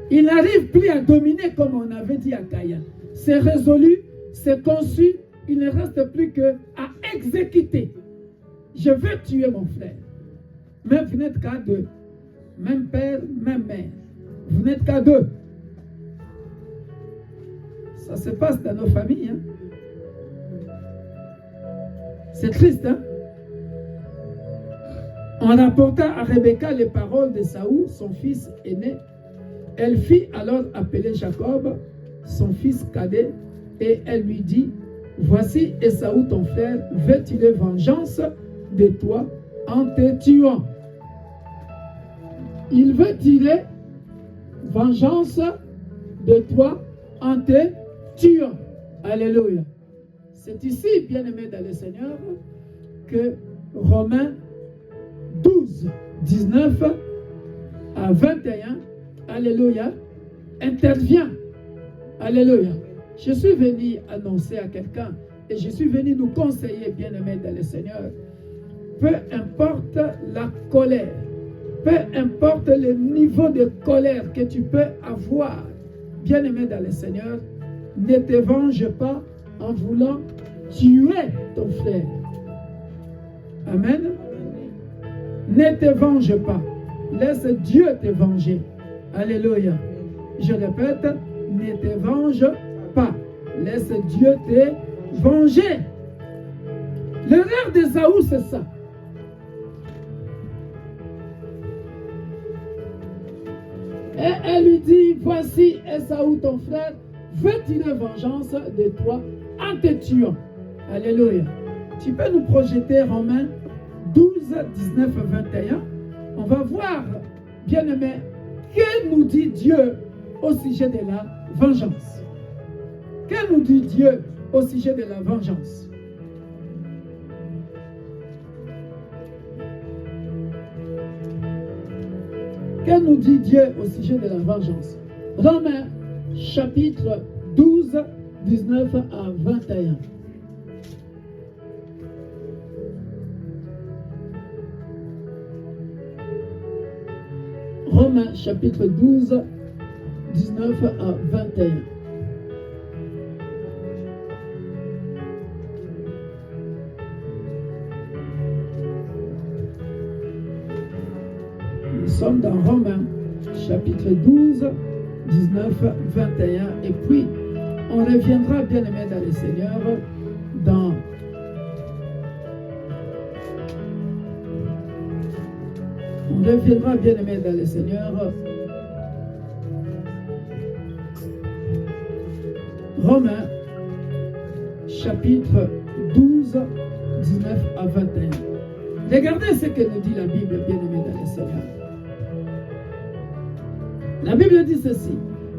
il n'arrive plus à dominer comme on avait dit à Caïn. C'est résolu, c'est conçu, il ne reste plus qu'à exécuter. Je veux tuer mon frère. Mais vous n'êtes qu'à deux. Même père, même mère. Vous n'êtes qu'à deux. Ça se passe dans nos familles. Hein? C'est triste, hein? On rapporta à Rebecca les paroles de Saül, son fils aîné. Elle fit alors appeler Jacob, son fils cadet, et elle lui dit, voici Ésaü ton frère veut tirer vengeance de toi en te tuant. Il veut tirer vengeance de toi en te tuant. Alléluia. C'est ici, bien-aimés dans le Seigneur, que Romains 12, 19 à 21, alléluia, intervient. Alléluia. Je suis venu annoncer à quelqu'un et je suis venu nous conseiller, bien-aimés dans le Seigneur, peu importe la colère, peu importe le niveau de colère que tu peux avoir, bien-aimé dans le Seigneur, ne te venge pas en voulant tuer ton frère. Amen. Ne te venge pas. Laisse Dieu te venger. Alléluia. Je répète, ne te venge pas. Laisse Dieu te venger. L'erreur d'Ésaü, c'est ça. Et elle lui dit, voici Ésaü ton frère veut tirer vengeance de toi en te tuant. Alléluia. Tu peux nous projeter Romains 12, 19, 21. On va voir, bien-aimé, que nous dit Dieu au sujet de la vengeance. Que nous dit Dieu au sujet de la vengeance? Que nous dit Dieu au sujet de la vengeance? Romains chapitre 12, 19 à 21. Romains chapitre 12, 19 à 21. Nous sommes dans Romains chapitre 12, 19, 21. Et puis, on reviendra, bien aimé dans le Seigneur, dans on reviendra, bien aimé dans le Seigneur, Romains chapitre 12, 19 à 21. Regardez ce que nous dit la Bible, bien aimé dans le Seigneur. La Bible dit ceci.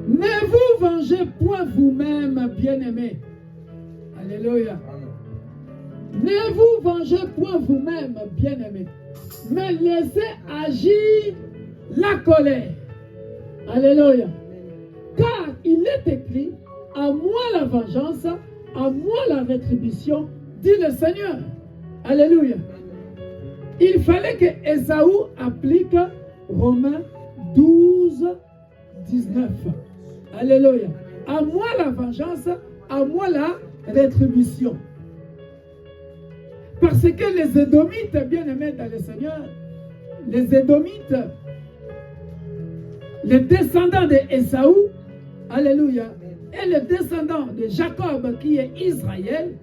Ne vous vengez point vous-même, bien-aimés. Alléluia. Ne vous vengez point vous-même, bien-aimés, mais laissez agir la colère. Alléluia. Car il est écrit, à moi la vengeance, à moi la rétribution, dit le Seigneur. Alléluia. Il fallait que Ésaü applique Romains 12, 19. Alléluia. À moi la vengeance, à moi la rétribution. Parce que les Édomites, bien-aimés dans le Seigneur, les Édomites, les descendants d'Ésaü, alléluia, et les descendants de Jacob qui est Israël,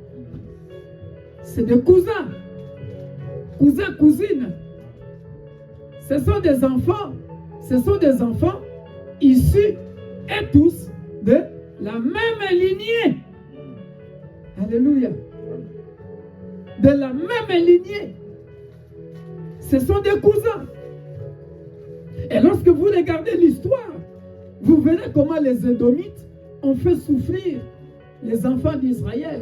c'est des cousins, cousines. Ce sont des enfants issus et tous de la même lignée. Alléluia. De la même lignée. Ce sont des cousins. Et lorsque vous regardez l'histoire, vous verrez comment les Édomites ont fait souffrir les enfants d'Israël.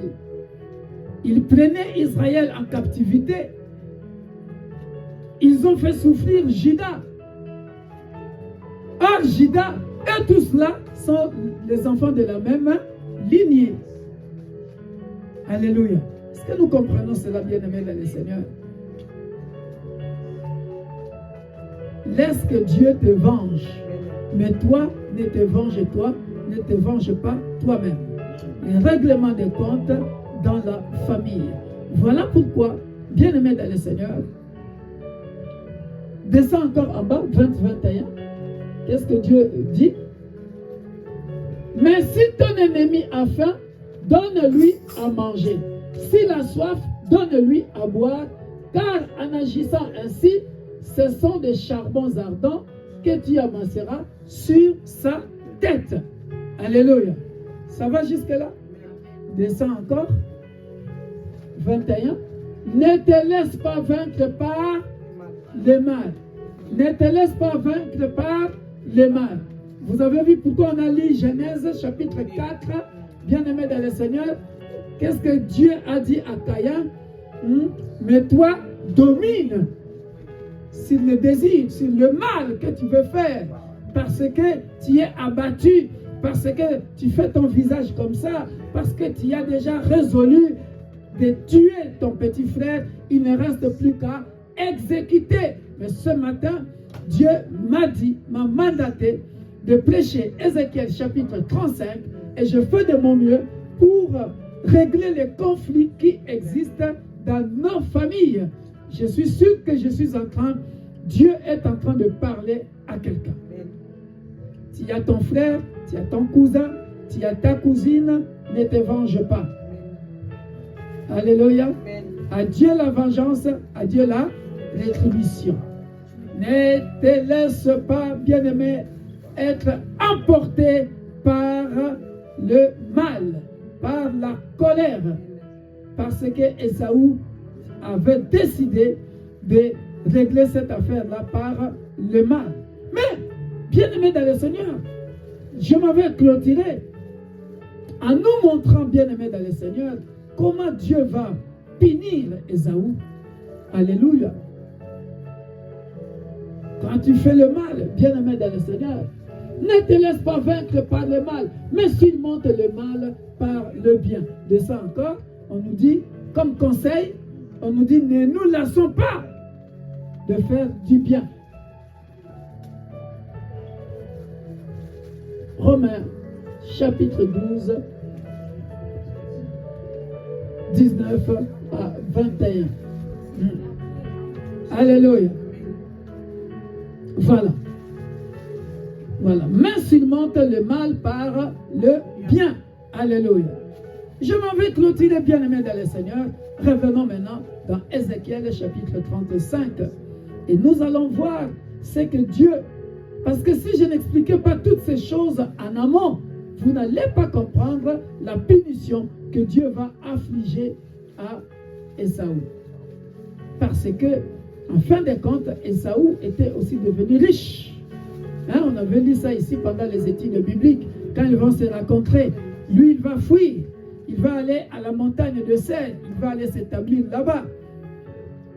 Ils prenaient Israël en captivité. Ils ont fait souffrir Juda. Or, Juda et tout cela sont les enfants de la même lignée. Alléluia. Est-ce que nous comprenons cela, bien-aimés dans le Seigneur? Laisse que Dieu te venge. Mais toi, ne te venge pas toi-même. Les règlements des comptes dans la famille. Voilà pourquoi, bien-aimés dans le Seigneur, descends encore en bas, 20-21. Qu'est-ce que Dieu dit? Mais si ton ennemi a faim, donne-lui à manger. S'il a soif, donne-lui à boire, car en agissant ainsi, ce sont des charbons ardents que tu amasseras sur sa tête. Alléluia. Ça va jusque-là? Descends encore. 21. Ne te laisse pas vaincre par le mal. Ne te laisse pas vaincre par le mal. Vous avez vu pourquoi on a lu Genèse chapitre 4, bien-aimé dans le Seigneur. Qu'est-ce que Dieu a dit à Caïn? Mais toi, domine sur le désir, sur le mal que tu veux faire, parce que tu es abattu, parce que tu fais ton visage comme ça, parce que tu as déjà résolu de tuer ton petit frère. Il ne reste plus qu'à exécuter. Mais ce matin, Dieu m'a mandaté de prêcher Ézéchiel chapitre 35, et je fais de mon mieux pour régler les conflits qui existent dans nos familles. Je suis sûr que Dieu est en train de parler à quelqu'un. Tu as ton frère, tu as ton cousin, tu as ta cousine, ne te venge pas. Alléluia. À Dieu la vengeance, à Dieu la rétribution. Ne te laisse pas, bien-aimé, être emporté par le mal, par la colère, parce que Ésaü avait décidé de régler cette affaire-là par le mal. Mais, bien-aimé dans le Seigneur, je m'avais clôturé en nous montrant, bien-aimé dans le Seigneur, comment Dieu va punir Ésaü. Alléluia. Quand tu fais le mal, bien-aimé dans le Seigneur, ne te laisse pas vaincre par le mal, mais surmonte le mal par le bien. De ça encore, on nous dit, comme conseil, on nous dit, ne nous lassons pas de faire du bien. Romains, chapitre 12, 19 à 21. Alléluia. Voilà. Mais surmonte le mal par le bien. Alléluia. Je m'en vais clôturer, bien-aimé dans le Seigneur. Revenons maintenant dans Ézéchiel chapitre 35. Et nous allons voir ce que Dieu... Parce que si je n'expliquais pas toutes ces choses en amont, vous n'allez pas comprendre la punition que Dieu va affliger à Ésaü. Parce que, en fin de compte, Ésaü était aussi devenu riche. On avait lu ça ici pendant les études bibliques. quand ils vont se rencontrer, lui, il va fuir. Il va aller à la montagne de Sène. Il va aller s'établir là-bas.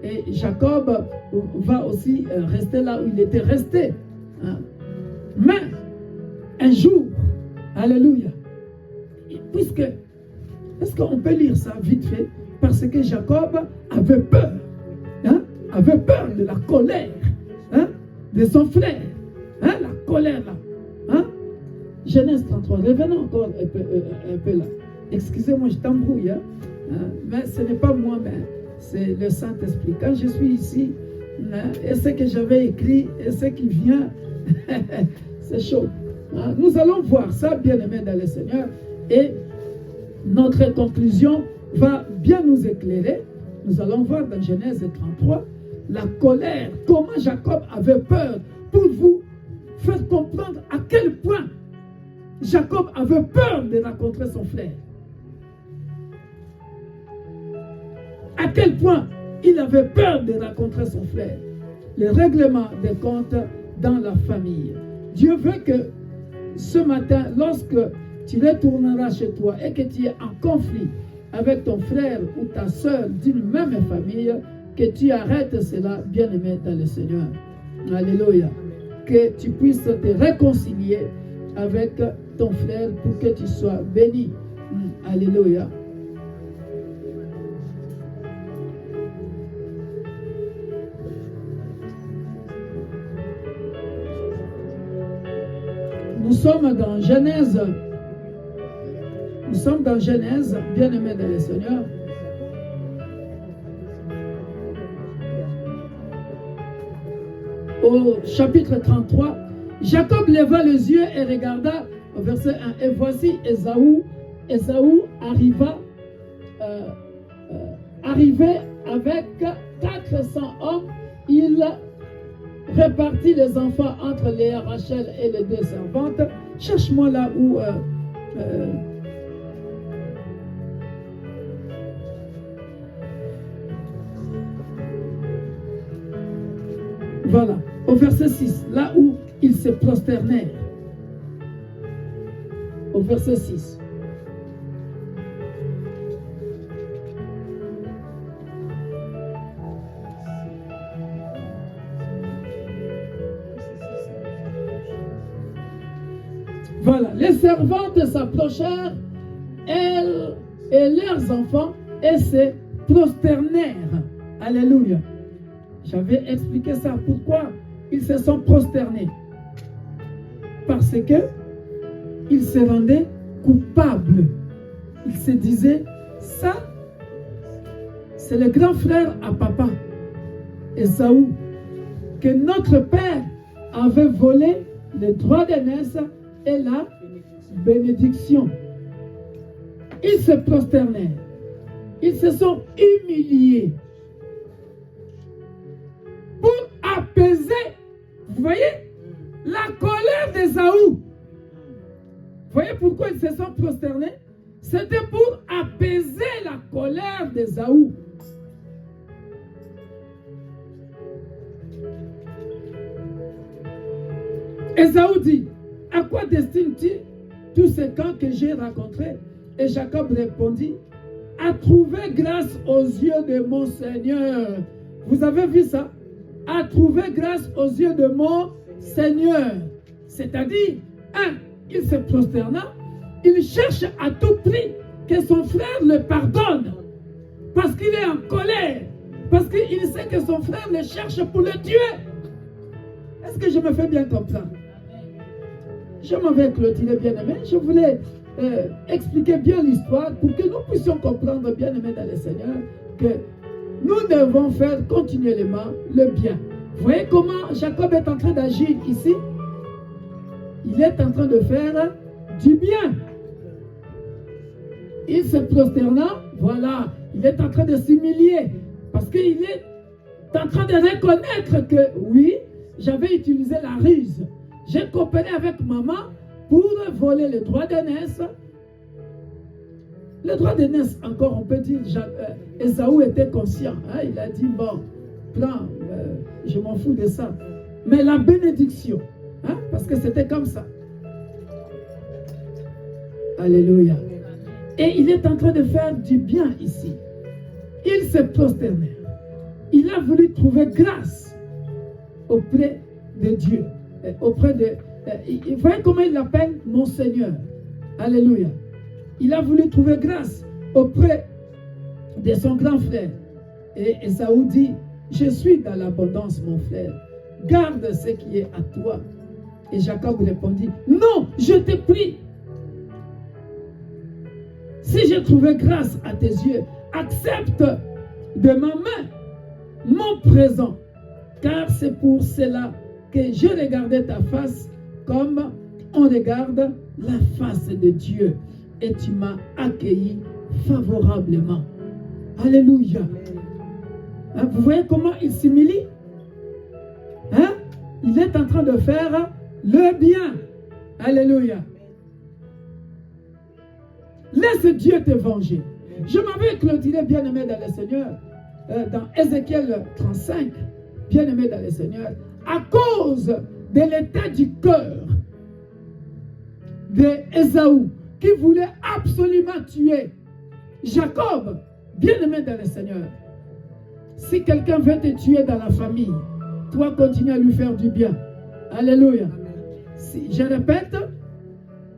Et Jacob va aussi rester là où il était resté. Hein. Mais, un jour, alléluia, puisque, est-ce qu'on peut lire ça vite fait? Parce que Jacob avait peur. Hein? Avait peur de la colère, hein? De son frère. Hein? La colère là. Hein? Genèse 33. Revenons encore un peu là. Excusez-moi, je t'embrouille. Hein? Mais ce n'est pas moi, mais c'est le Saint-Esprit. Quand je suis ici, hein, et ce que j'avais écrit, et ce qui vient, c'est chaud. Hein? Nous allons voir ça, bien-aimés dans le Seigneur, et notre conclusion va bien nous éclairer. Nous allons voir dans Genèse 33 la colère, comment Jacob avait peur, pour vous faire comprendre à quel point Jacob avait peur de rencontrer son frère. À quel point il avait peur de rencontrer son frère. Le règlement des comptes dans la famille. Dieu veut que ce matin, lorsque tu retourneras chez toi et que tu es en conflit avec ton frère ou ta soeur d'une même famille, que tu arrêtes cela, bien-aimé dans le Seigneur. Alléluia. Que tu puisses te réconcilier avec ton frère pour que tu sois béni. Alléluia. Nous sommes dans Genèse. Nous sommes dans Genèse, bien-aimés dans le Seigneur. Au chapitre 33, Jacob leva les yeux et regarda au verset 1. Et voici Ésaü. Ésaü arrivait avec 400 hommes. Il répartit les enfants entre Léa, Rachel et les deux servantes. Cherche-moi là où... voilà, au verset 6, là où ils se prosternèrent. Au verset 6. Voilà, les servantes s'approchèrent, elles et leurs enfants, et se prosternèrent. Alléluia. J'avais expliqué ça. Pourquoi ils se sont prosternés? Parce que ils se rendaient coupables. Ils se disaient, ça, c'est le grand frère à papa, Ésaü, que notre père avait volé le droit d'aînesse et la bénédiction. Ils se prosternèrent. Ils se sont humiliés pour apaiser, vous voyez, la colère d'Ésaü. Vous voyez pourquoi ils se sont prosternés? C'était pour apaiser la colère d'Ésaü. Ésaü dit, à quoi destines-tu tous ces camps que j'ai rencontrés? Et Jacob répondit, à trouver grâce aux yeux de mon Seigneur. Vous avez vu ça? À trouver grâce aux yeux de mon Seigneur. C'est-à-dire, il se prosterna, il cherche à tout prix que son frère le pardonne. Parce qu'il est en colère. Parce qu'il sait que son frère le cherche pour le tuer. Est-ce que je me fais bien comprendre? Je m'en vais clôturer, bien-aimé. Je voulais expliquer bien l'histoire pour que nous puissions comprendre, bien-aimé dans le Seigneur, que nous devons faire continuellement le bien. Vous voyez comment Jacob est en train d'agir ici? Il est en train de faire du bien. Il se prosterna, voilà, il est en train de s'humilier parce qu'il est en train de reconnaître que oui, j'avais utilisé la ruse. J'ai coopéré avec maman pour voler le droit d'aînesse. Le droit d'aînesse, encore on peut dire, Ésaü était conscient. Hein, il a dit, bon, prends, je m'en fous de ça. Mais la bénédiction, hein, parce que c'était comme ça. Alléluia. Et il est en train de faire du bien ici. Il s'est prosterné. Il a voulu trouver grâce auprès de Dieu. Auprès de... Vous voyez comment il l'appelle mon Seigneur. Alléluia. Il a voulu trouver grâce auprès de son grand frère. Et Ésaü dit, je suis dans l'abondance, mon frère. Garde ce qui est à toi. Et Jacob répondit, non, je te prie. Si j'ai trouvé grâce à tes yeux, accepte de ma main mon présent. Car c'est pour cela que je regardais ta face comme on regarde la face de Dieu. Et tu m'as accueilli favorablement. Alléluia. Hein, vous voyez comment il s'humilie? Hein? Il est en train de faire le bien. Alléluia. Laisse Dieu te venger. Je m'avais clôturé, bien-aimé dans le Seigneur, dans Ézéchiel 35, bien-aimé dans le Seigneur, à cause de l'état du cœur d'Ésaü, qui voulait absolument tuer Jacob, bien-aimé dans le Seigneur. Si quelqu'un veut te tuer dans la famille, toi continue à lui faire du bien. Alléluia. Si, je répète,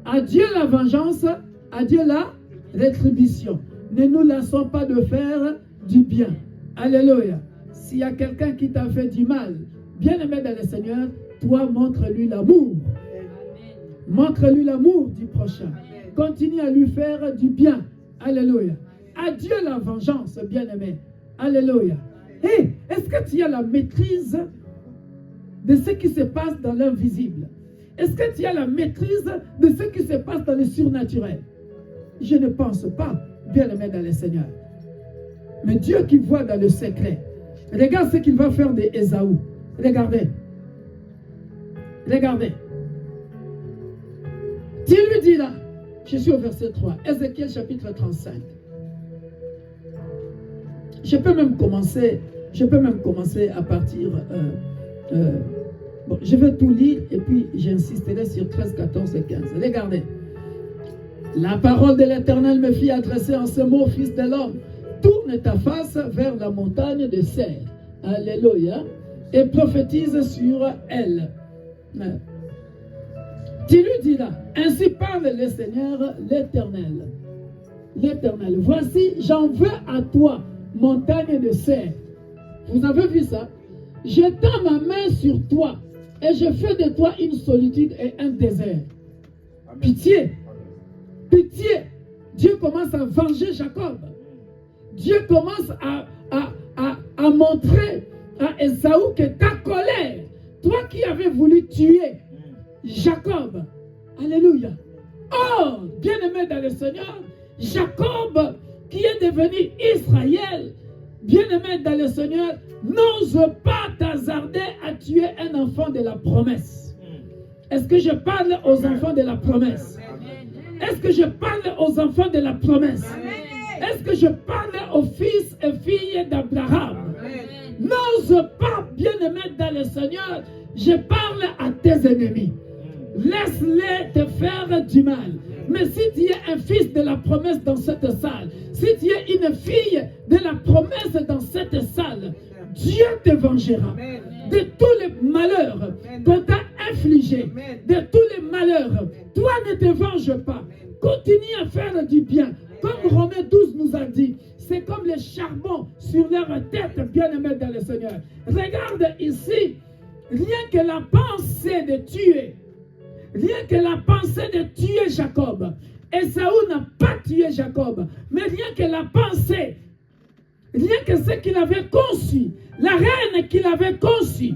à Dieu la vengeance, à Dieu la rétribution. Ne nous lassons pas de faire du bien. Alléluia. S'il y a quelqu'un qui t'a fait du mal, bien-aimé dans le Seigneur, toi montre-lui l'amour. Montre-lui l'amour du prochain. Continue à lui faire du bien. Alléluia. À Dieu la vengeance, bien-aimé. Alléluia. Hey, est-ce que tu as la maîtrise de ce qui se passe dans l'invisible? Est-ce que tu as la maîtrise de ce qui se passe dans le surnaturel? Je ne pense pas, bien-aimé dans le Seigneur. Mais Dieu qui voit dans le secret, regarde ce qu'il va faire d'Ésaü. Regardez. Regardez. Tu lui dis là, je suis au verset 3, Ézéchiel chapitre 35. Je peux même commencer à partir... bon, je vais tout lire et puis j'insisterai sur 13, 14 et 15. Regardez. La parole de l'Éternel me fit adresser en ce mot, fils de l'homme. Tourne ta face vers la montagne de Seyr. Alléluia. Et prophétise sur elle. Tu lui diras, ainsi parle le Seigneur l'Éternel. L'Éternel, voici, j'en veux à toi, montagne de Seyr. Vous avez vu ça? Je tends ma main sur toi et je fais de toi une solitude et un désert. Amen. Pitié. Pitié. Dieu commence à venger Jacob. Dieu commence à montrer à Ésaü que ta colère, toi qui avais voulu tuer Jacob, alléluia. Oh, bien-aimé dans le Seigneur, Jacob qui est devenu Israël, bien-aimé dans le Seigneur, n'ose pas t'hasarder à tuer un enfant de la promesse. Est-ce que je parle aux enfants de la promesse? Est-ce que je parle aux enfants de la promesse? Est-ce que je parle aux fils et filles d'Abraham? N'ose pas, bien-aimé dans le Seigneur, je parle à tes ennemis. Laisse-les te faire du mal. Mais si tu es un fils de la promesse dans cette salle, si tu es une fille de la promesse dans cette salle, Dieu te vengera de tous les malheurs qu'on t'a infligés, de tous les malheurs. Toi, ne te venge pas. Continue à faire du bien. Comme Romains 12 nous a dit, c'est comme le charbon sur leur tête, bien-aimés dans le Seigneur. Regarde ici, rien que la pensée de tuer, rien que la pensée de tuer Jacob. Ésaü n'a pas tué Jacob, mais rien que la pensée, rien que ce qu'il avait conçu, la reine qu'il avait conçue,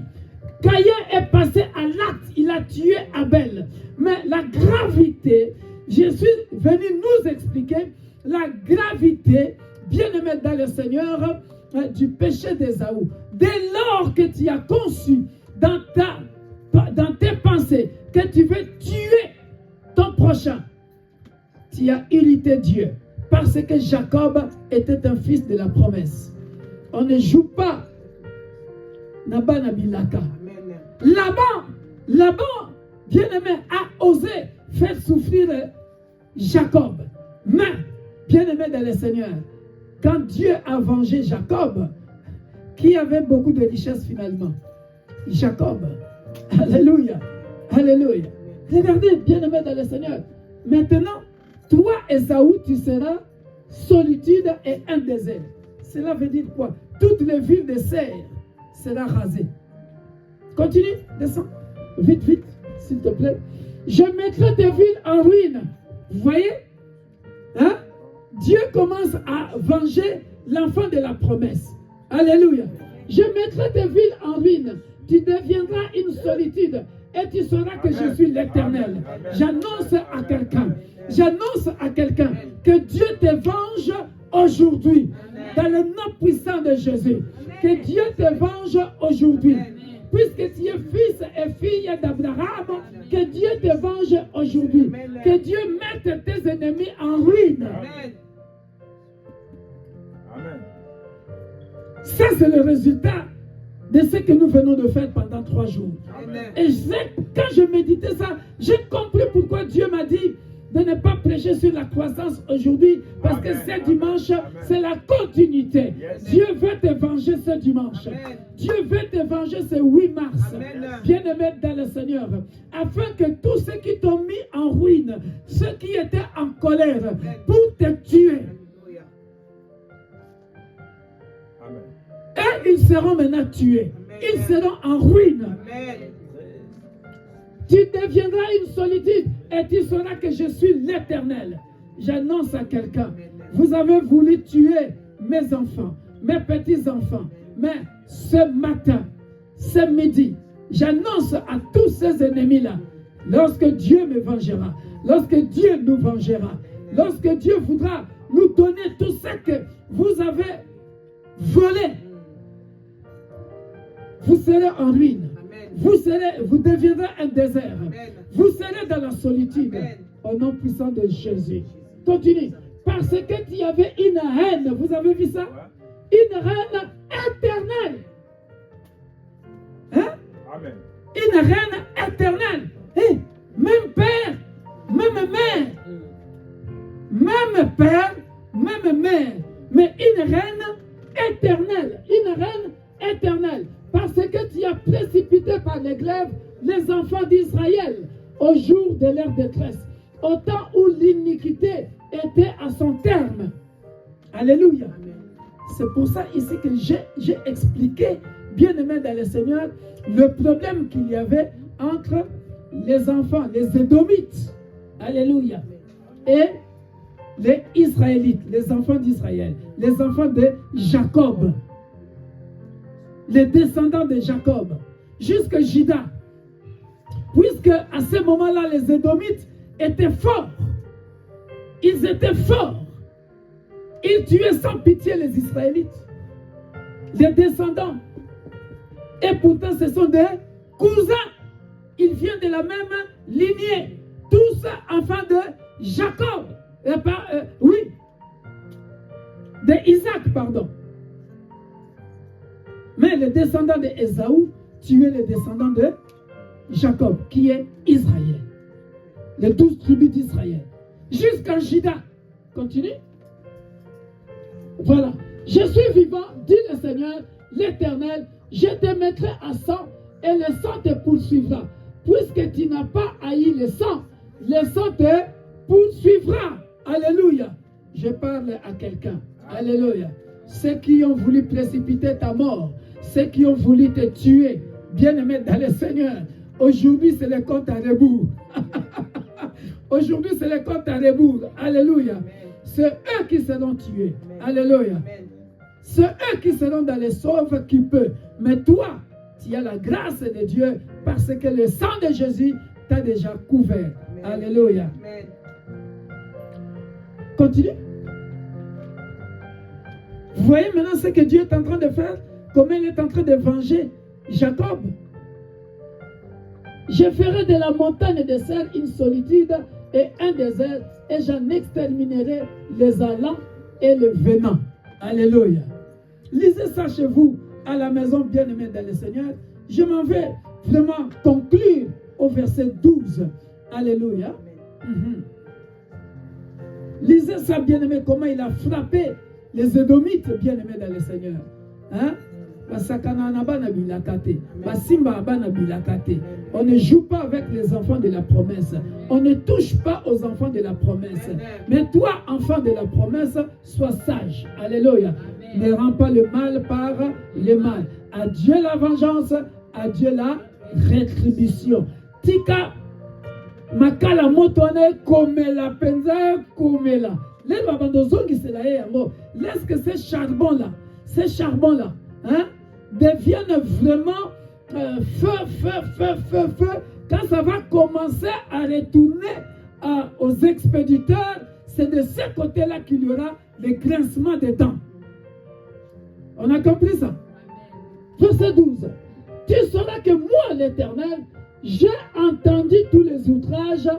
Caïn est passé à l'acte, il a tué Abel. Mais la gravité, je suis venu nous expliquer la gravité, bien-aimé dans le Seigneur, du péché d'Ésaü. Dès lors que tu as conçu dans tes pensées que tu veux tuer ton prochain, tu as irrité Dieu. Parce que Jacob était un fils de la promesse. On ne joue pas Naba Nabilaka. Laban, bien-aimé, a osé faire souffrir Jacob. Mais, bien-aimé dans le Seigneur, quand Dieu a vengé Jacob, qui avait beaucoup de richesses finalement? Jacob. Alléluia. Alléluia. Regardez, bien-aimé dans le Seigneur. Maintenant, toi, Esaü, tu seras solitude et un désert. Cela veut dire quoi? Toutes les villes de Seir seront rasées. Continue, descends. Vite, vite, s'il te plaît. Je mettrai tes villes en ruine. Vous voyez? Hein? Dieu commence à venger l'enfant de la promesse. Alléluia. Je mettrai tes villes en ruine. Tu deviendras une solitude et tu sauras que je suis l'Éternel. J'annonce à quelqu'un. J'annonce à quelqu'un que Dieu te venge aujourd'hui. Dans le nom puissant de Jésus. Que Dieu te venge aujourd'hui. Puisque tu es fils et fille d'Abraham, que Dieu te venge aujourd'hui. Que Dieu mette tes ennemis en ruine. Amen. Ça, c'est le résultat de ce que nous venons de faire pendant 3 jours. Amen. Et quand je méditais ça, j'ai compris pourquoi Dieu m'a dit de ne pas prêcher sur la croissance aujourd'hui, parce que ce dimanche, c'est la continuité. Yes. Dieu veut te venger ce dimanche. Amen. Dieu veut te venger ce 8 mars. Amen. Bien-aimé dans le Seigneur, afin que tous ceux qui t'ont mis en ruine, ceux qui étaient en colère pour te tuer, Alléluia. Amen. et ils seront maintenant tués. Ils seront en ruine. Amen. Tu deviendras une solitude et tu sauras que je suis l'Éternel. J'annonce à quelqu'un, vous avez voulu tuer mes enfants, mes petits-enfants, mais ce matin, ce midi, j'annonce à tous ces ennemis-là, lorsque Dieu me vengera, lorsque Dieu nous vengera, lorsque Dieu voudra nous donner tout ce que vous avez volé, vous serez en ruine. Vous deviendrez un désert. Amen. Vous serez dans la solitude. Amen. Au nom puissant de Jésus. Continue. Parce que tu avais une haine. Vous avez vu ça? Une haine éternelle. Hein? Amen. Une haine éternelle. Et même père, même mère. Même père, même mère. Mais une haine éternelle. Une haine éternelle. Parce que tu as précipité par les glaives les enfants d'Israël au jour de leur détresse, au temps où l'iniquité était à son terme. Alléluia. C'est pour ça ici que j'ai expliqué, bien aimé dans le Seigneur, le problème qu'il y avait entre les enfants, les Édomites, alléluia, et les Israélites, les enfants d'Israël, les enfants de Jacob. Les descendants de Jacob, jusqu'à Juda. Puisque à ce moment-là, les Édomites étaient forts. Ils étaient forts. Ils tuaient sans pitié les Israélites. Les descendants. Et pourtant, ce sont des cousins. Ils viennent de la même lignée. Tous enfants de Jacob. Oui. De Isaac, pardon. Mais les descendants d'Ésaü tuaient les descendants de Jacob, qui est Israël. Les 12 tribus d'Israël. Jusqu'en Juda. Continue. Voilà. Je suis vivant, dit le Seigneur, l'Éternel. Je te mettrai à sang et le sang te poursuivra. Puisque tu n'as pas haï le sang te poursuivra. Alléluia. Je parle à quelqu'un. Alléluia. Ceux qui ont voulu précipiter ta mort, ceux qui ont voulu te tuer, bien-aimé dans le Seigneur, aujourd'hui c'est le compte à rebours. Aujourd'hui c'est le compte à rebours. Alléluia. C'est eux qui seront tués. Alléluia. C'est eux qui seront dans les sauves qui peuvent. Mais toi, tu as la grâce de Dieu parce que le sang de Jésus t'a déjà couvert. Alléluia. Continue. Vous voyez maintenant ce que Dieu est en train de faire? Comment il est en train de venger Jacob? Je ferai de la montagne de Seir une solitude et un désert, et j'en exterminerai les allants et le venant. Alléluia. Lisez ça chez vous à la maison, bien-aimés dans le Seigneur. Je m'en vais vraiment conclure au verset 12. Alléluia. Lisez ça, bien-aimé, comment il a frappé les Édomites, bien-aimés dans le Seigneur. Hein? On ne joue pas avec les enfants de la promesse. On ne touche pas aux enfants de la promesse. Mais toi, enfant de la promesse, sois sage. Alléluia. Ne rends pas le mal par le mal. À Dieu la vengeance, à Dieu la rétribution. Tika makala motone komela penza komela. Les babandozongi c'est là yango. Laisse que ces charbons là, hein, deviennent vraiment feu. Quand ça va commencer à retourner aux expéditeurs, c'est de ce côté-là qu'il y aura le grincement des dents. On a compris ça? Verset 12. Tu sauras que moi, l'Éternel, j'ai entendu tous les outrages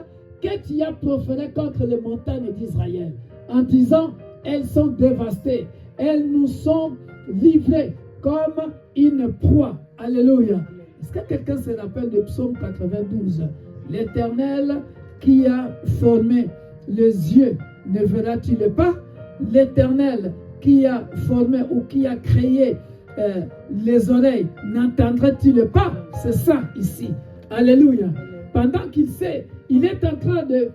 que tu as proférés contre les montagnes d'Israël, en disant, elles sont dévastées, elles nous sont livrées comme une proie. Alléluia. Est-ce que quelqu'un se rappelle de Psaume 92? L'Éternel qui a formé les yeux, ne verra-t-il pas? L'Éternel qui a formé ou qui a créé les oreilles, n'entendra-t-il pas? C'est ça ici. Alléluia. Pendant qu'il sait, il est en train de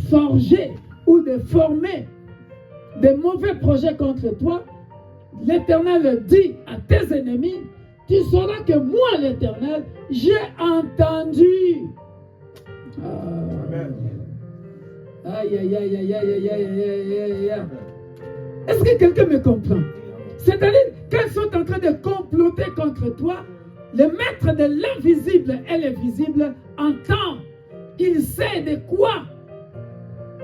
forger ou de former des mauvais projets contre toi. L'Éternel dit à tes ennemis, tu sauras que moi, l'Éternel, j'ai entendu. Amen. Aïe, aïe, aïe, aïe, aïe, aïe, aïe, aïe, aïe. Est-ce que quelqu'un me comprend? C'est-à-dire qu'ils sont en train de comploter contre toi. Le maître de l'invisible et le visible entend. Il sait de quoi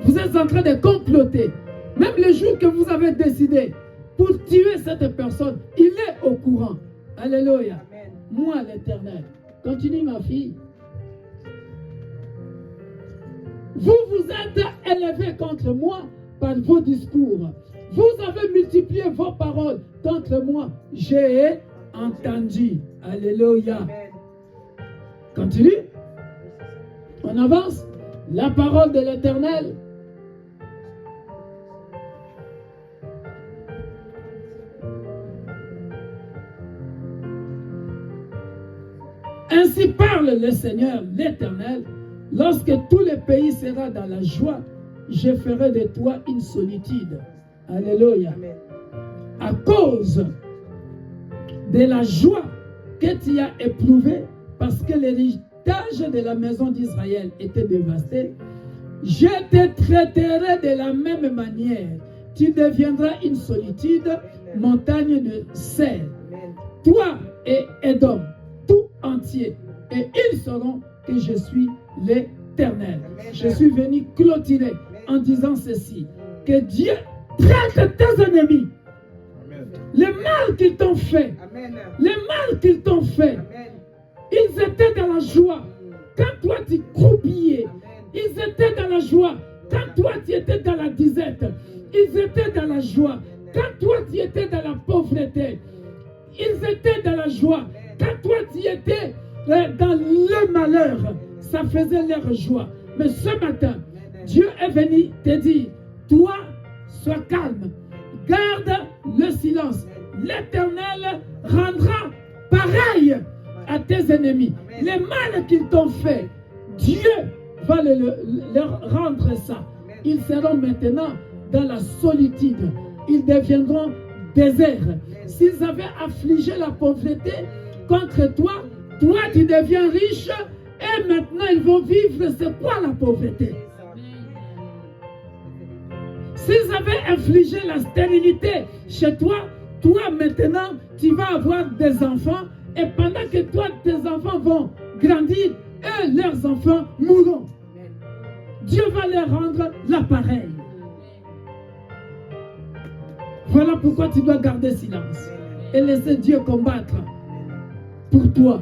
vous êtes en train de comploter. Même le jour que vous avez décidé pour tuer cette personne, il est au courant. Alléluia. Amen. Moi, l'Éternel. Continue, ma fille. Vous vous êtes élevés contre moi par vos discours. Vous avez multiplié vos paroles contre moi. J'ai entendu. Alléluia. Amen. Continue. On avance. La parole de l'Éternel. Ainsi parle le Seigneur, l'Éternel. Lorsque tout le pays sera dans la joie, je ferai de toi une solitude. Alléluia. Amen. À cause de la joie que tu as éprouvée, parce que l'héritage de la maison d'Israël était dévasté, je te traiterai de la même manière. Tu deviendras une solitude, montagne de sel. Amen. Toi et Édom, tout entier, et ils sauront que je suis l'Éternel. Je suis venu clôturer en disant ceci, que Dieu traite tes ennemis. Amen. Le mal qu'ils t'ont fait, Amen. le mal qu'ils t'ont fait, Amen. ils étaient dans la joie. Quand toi tu croupillais, ils étaient dans la joie. Quand toi tu étais dans la disette, ils étaient dans la joie. Quand toi tu étais dans la pauvreté, ils étaient dans la joie. Quand toi tu étais dans le malheur, ça faisait leur joie. Mais ce matin, Dieu est venu te dire, toi, sois calme, garde le silence. L'Éternel rendra pareil à tes ennemis. Les mal qu'ils t'ont fait, Dieu va leur rendre ça. Ils seront maintenant dans la solitude. Ils deviendront déserts. S'ils avaient affligé la pauvreté contre toi, toi tu deviens riche et maintenant ils vont vivre. C'est quoi la pauvreté? S'ils avaient infligé la stérilité chez toi, toi maintenant tu vas avoir des enfants et pendant que toi tes enfants vont grandir, eux leurs enfants mourront. Dieu va leur rendre l'appareil. Voilà pourquoi tu dois garder silence et laisser Dieu combattre pour toi.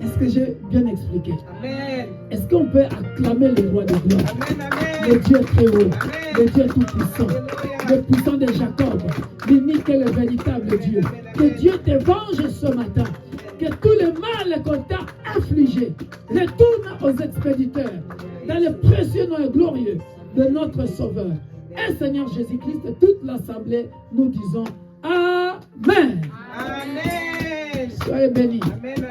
Est-ce que j'ai bien expliqué? Amen. Est-ce qu'on peut acclamer le roi de gloire? Amen. Amen. Le Dieu très haut, Amen. le Dieu tout-puissant, le puissant de Jacob, l'unique et le véritable Dieu. Que Dieu te venge ce matin. Que tout le mal qu'on t'a infligé retourne aux expéditeurs dans le précieux nom et glorieux de notre Sauveur. et Seigneur Jésus-Christ, toute l'assemblée, nous disons Amen. Amen. Soyez bénis. Amen.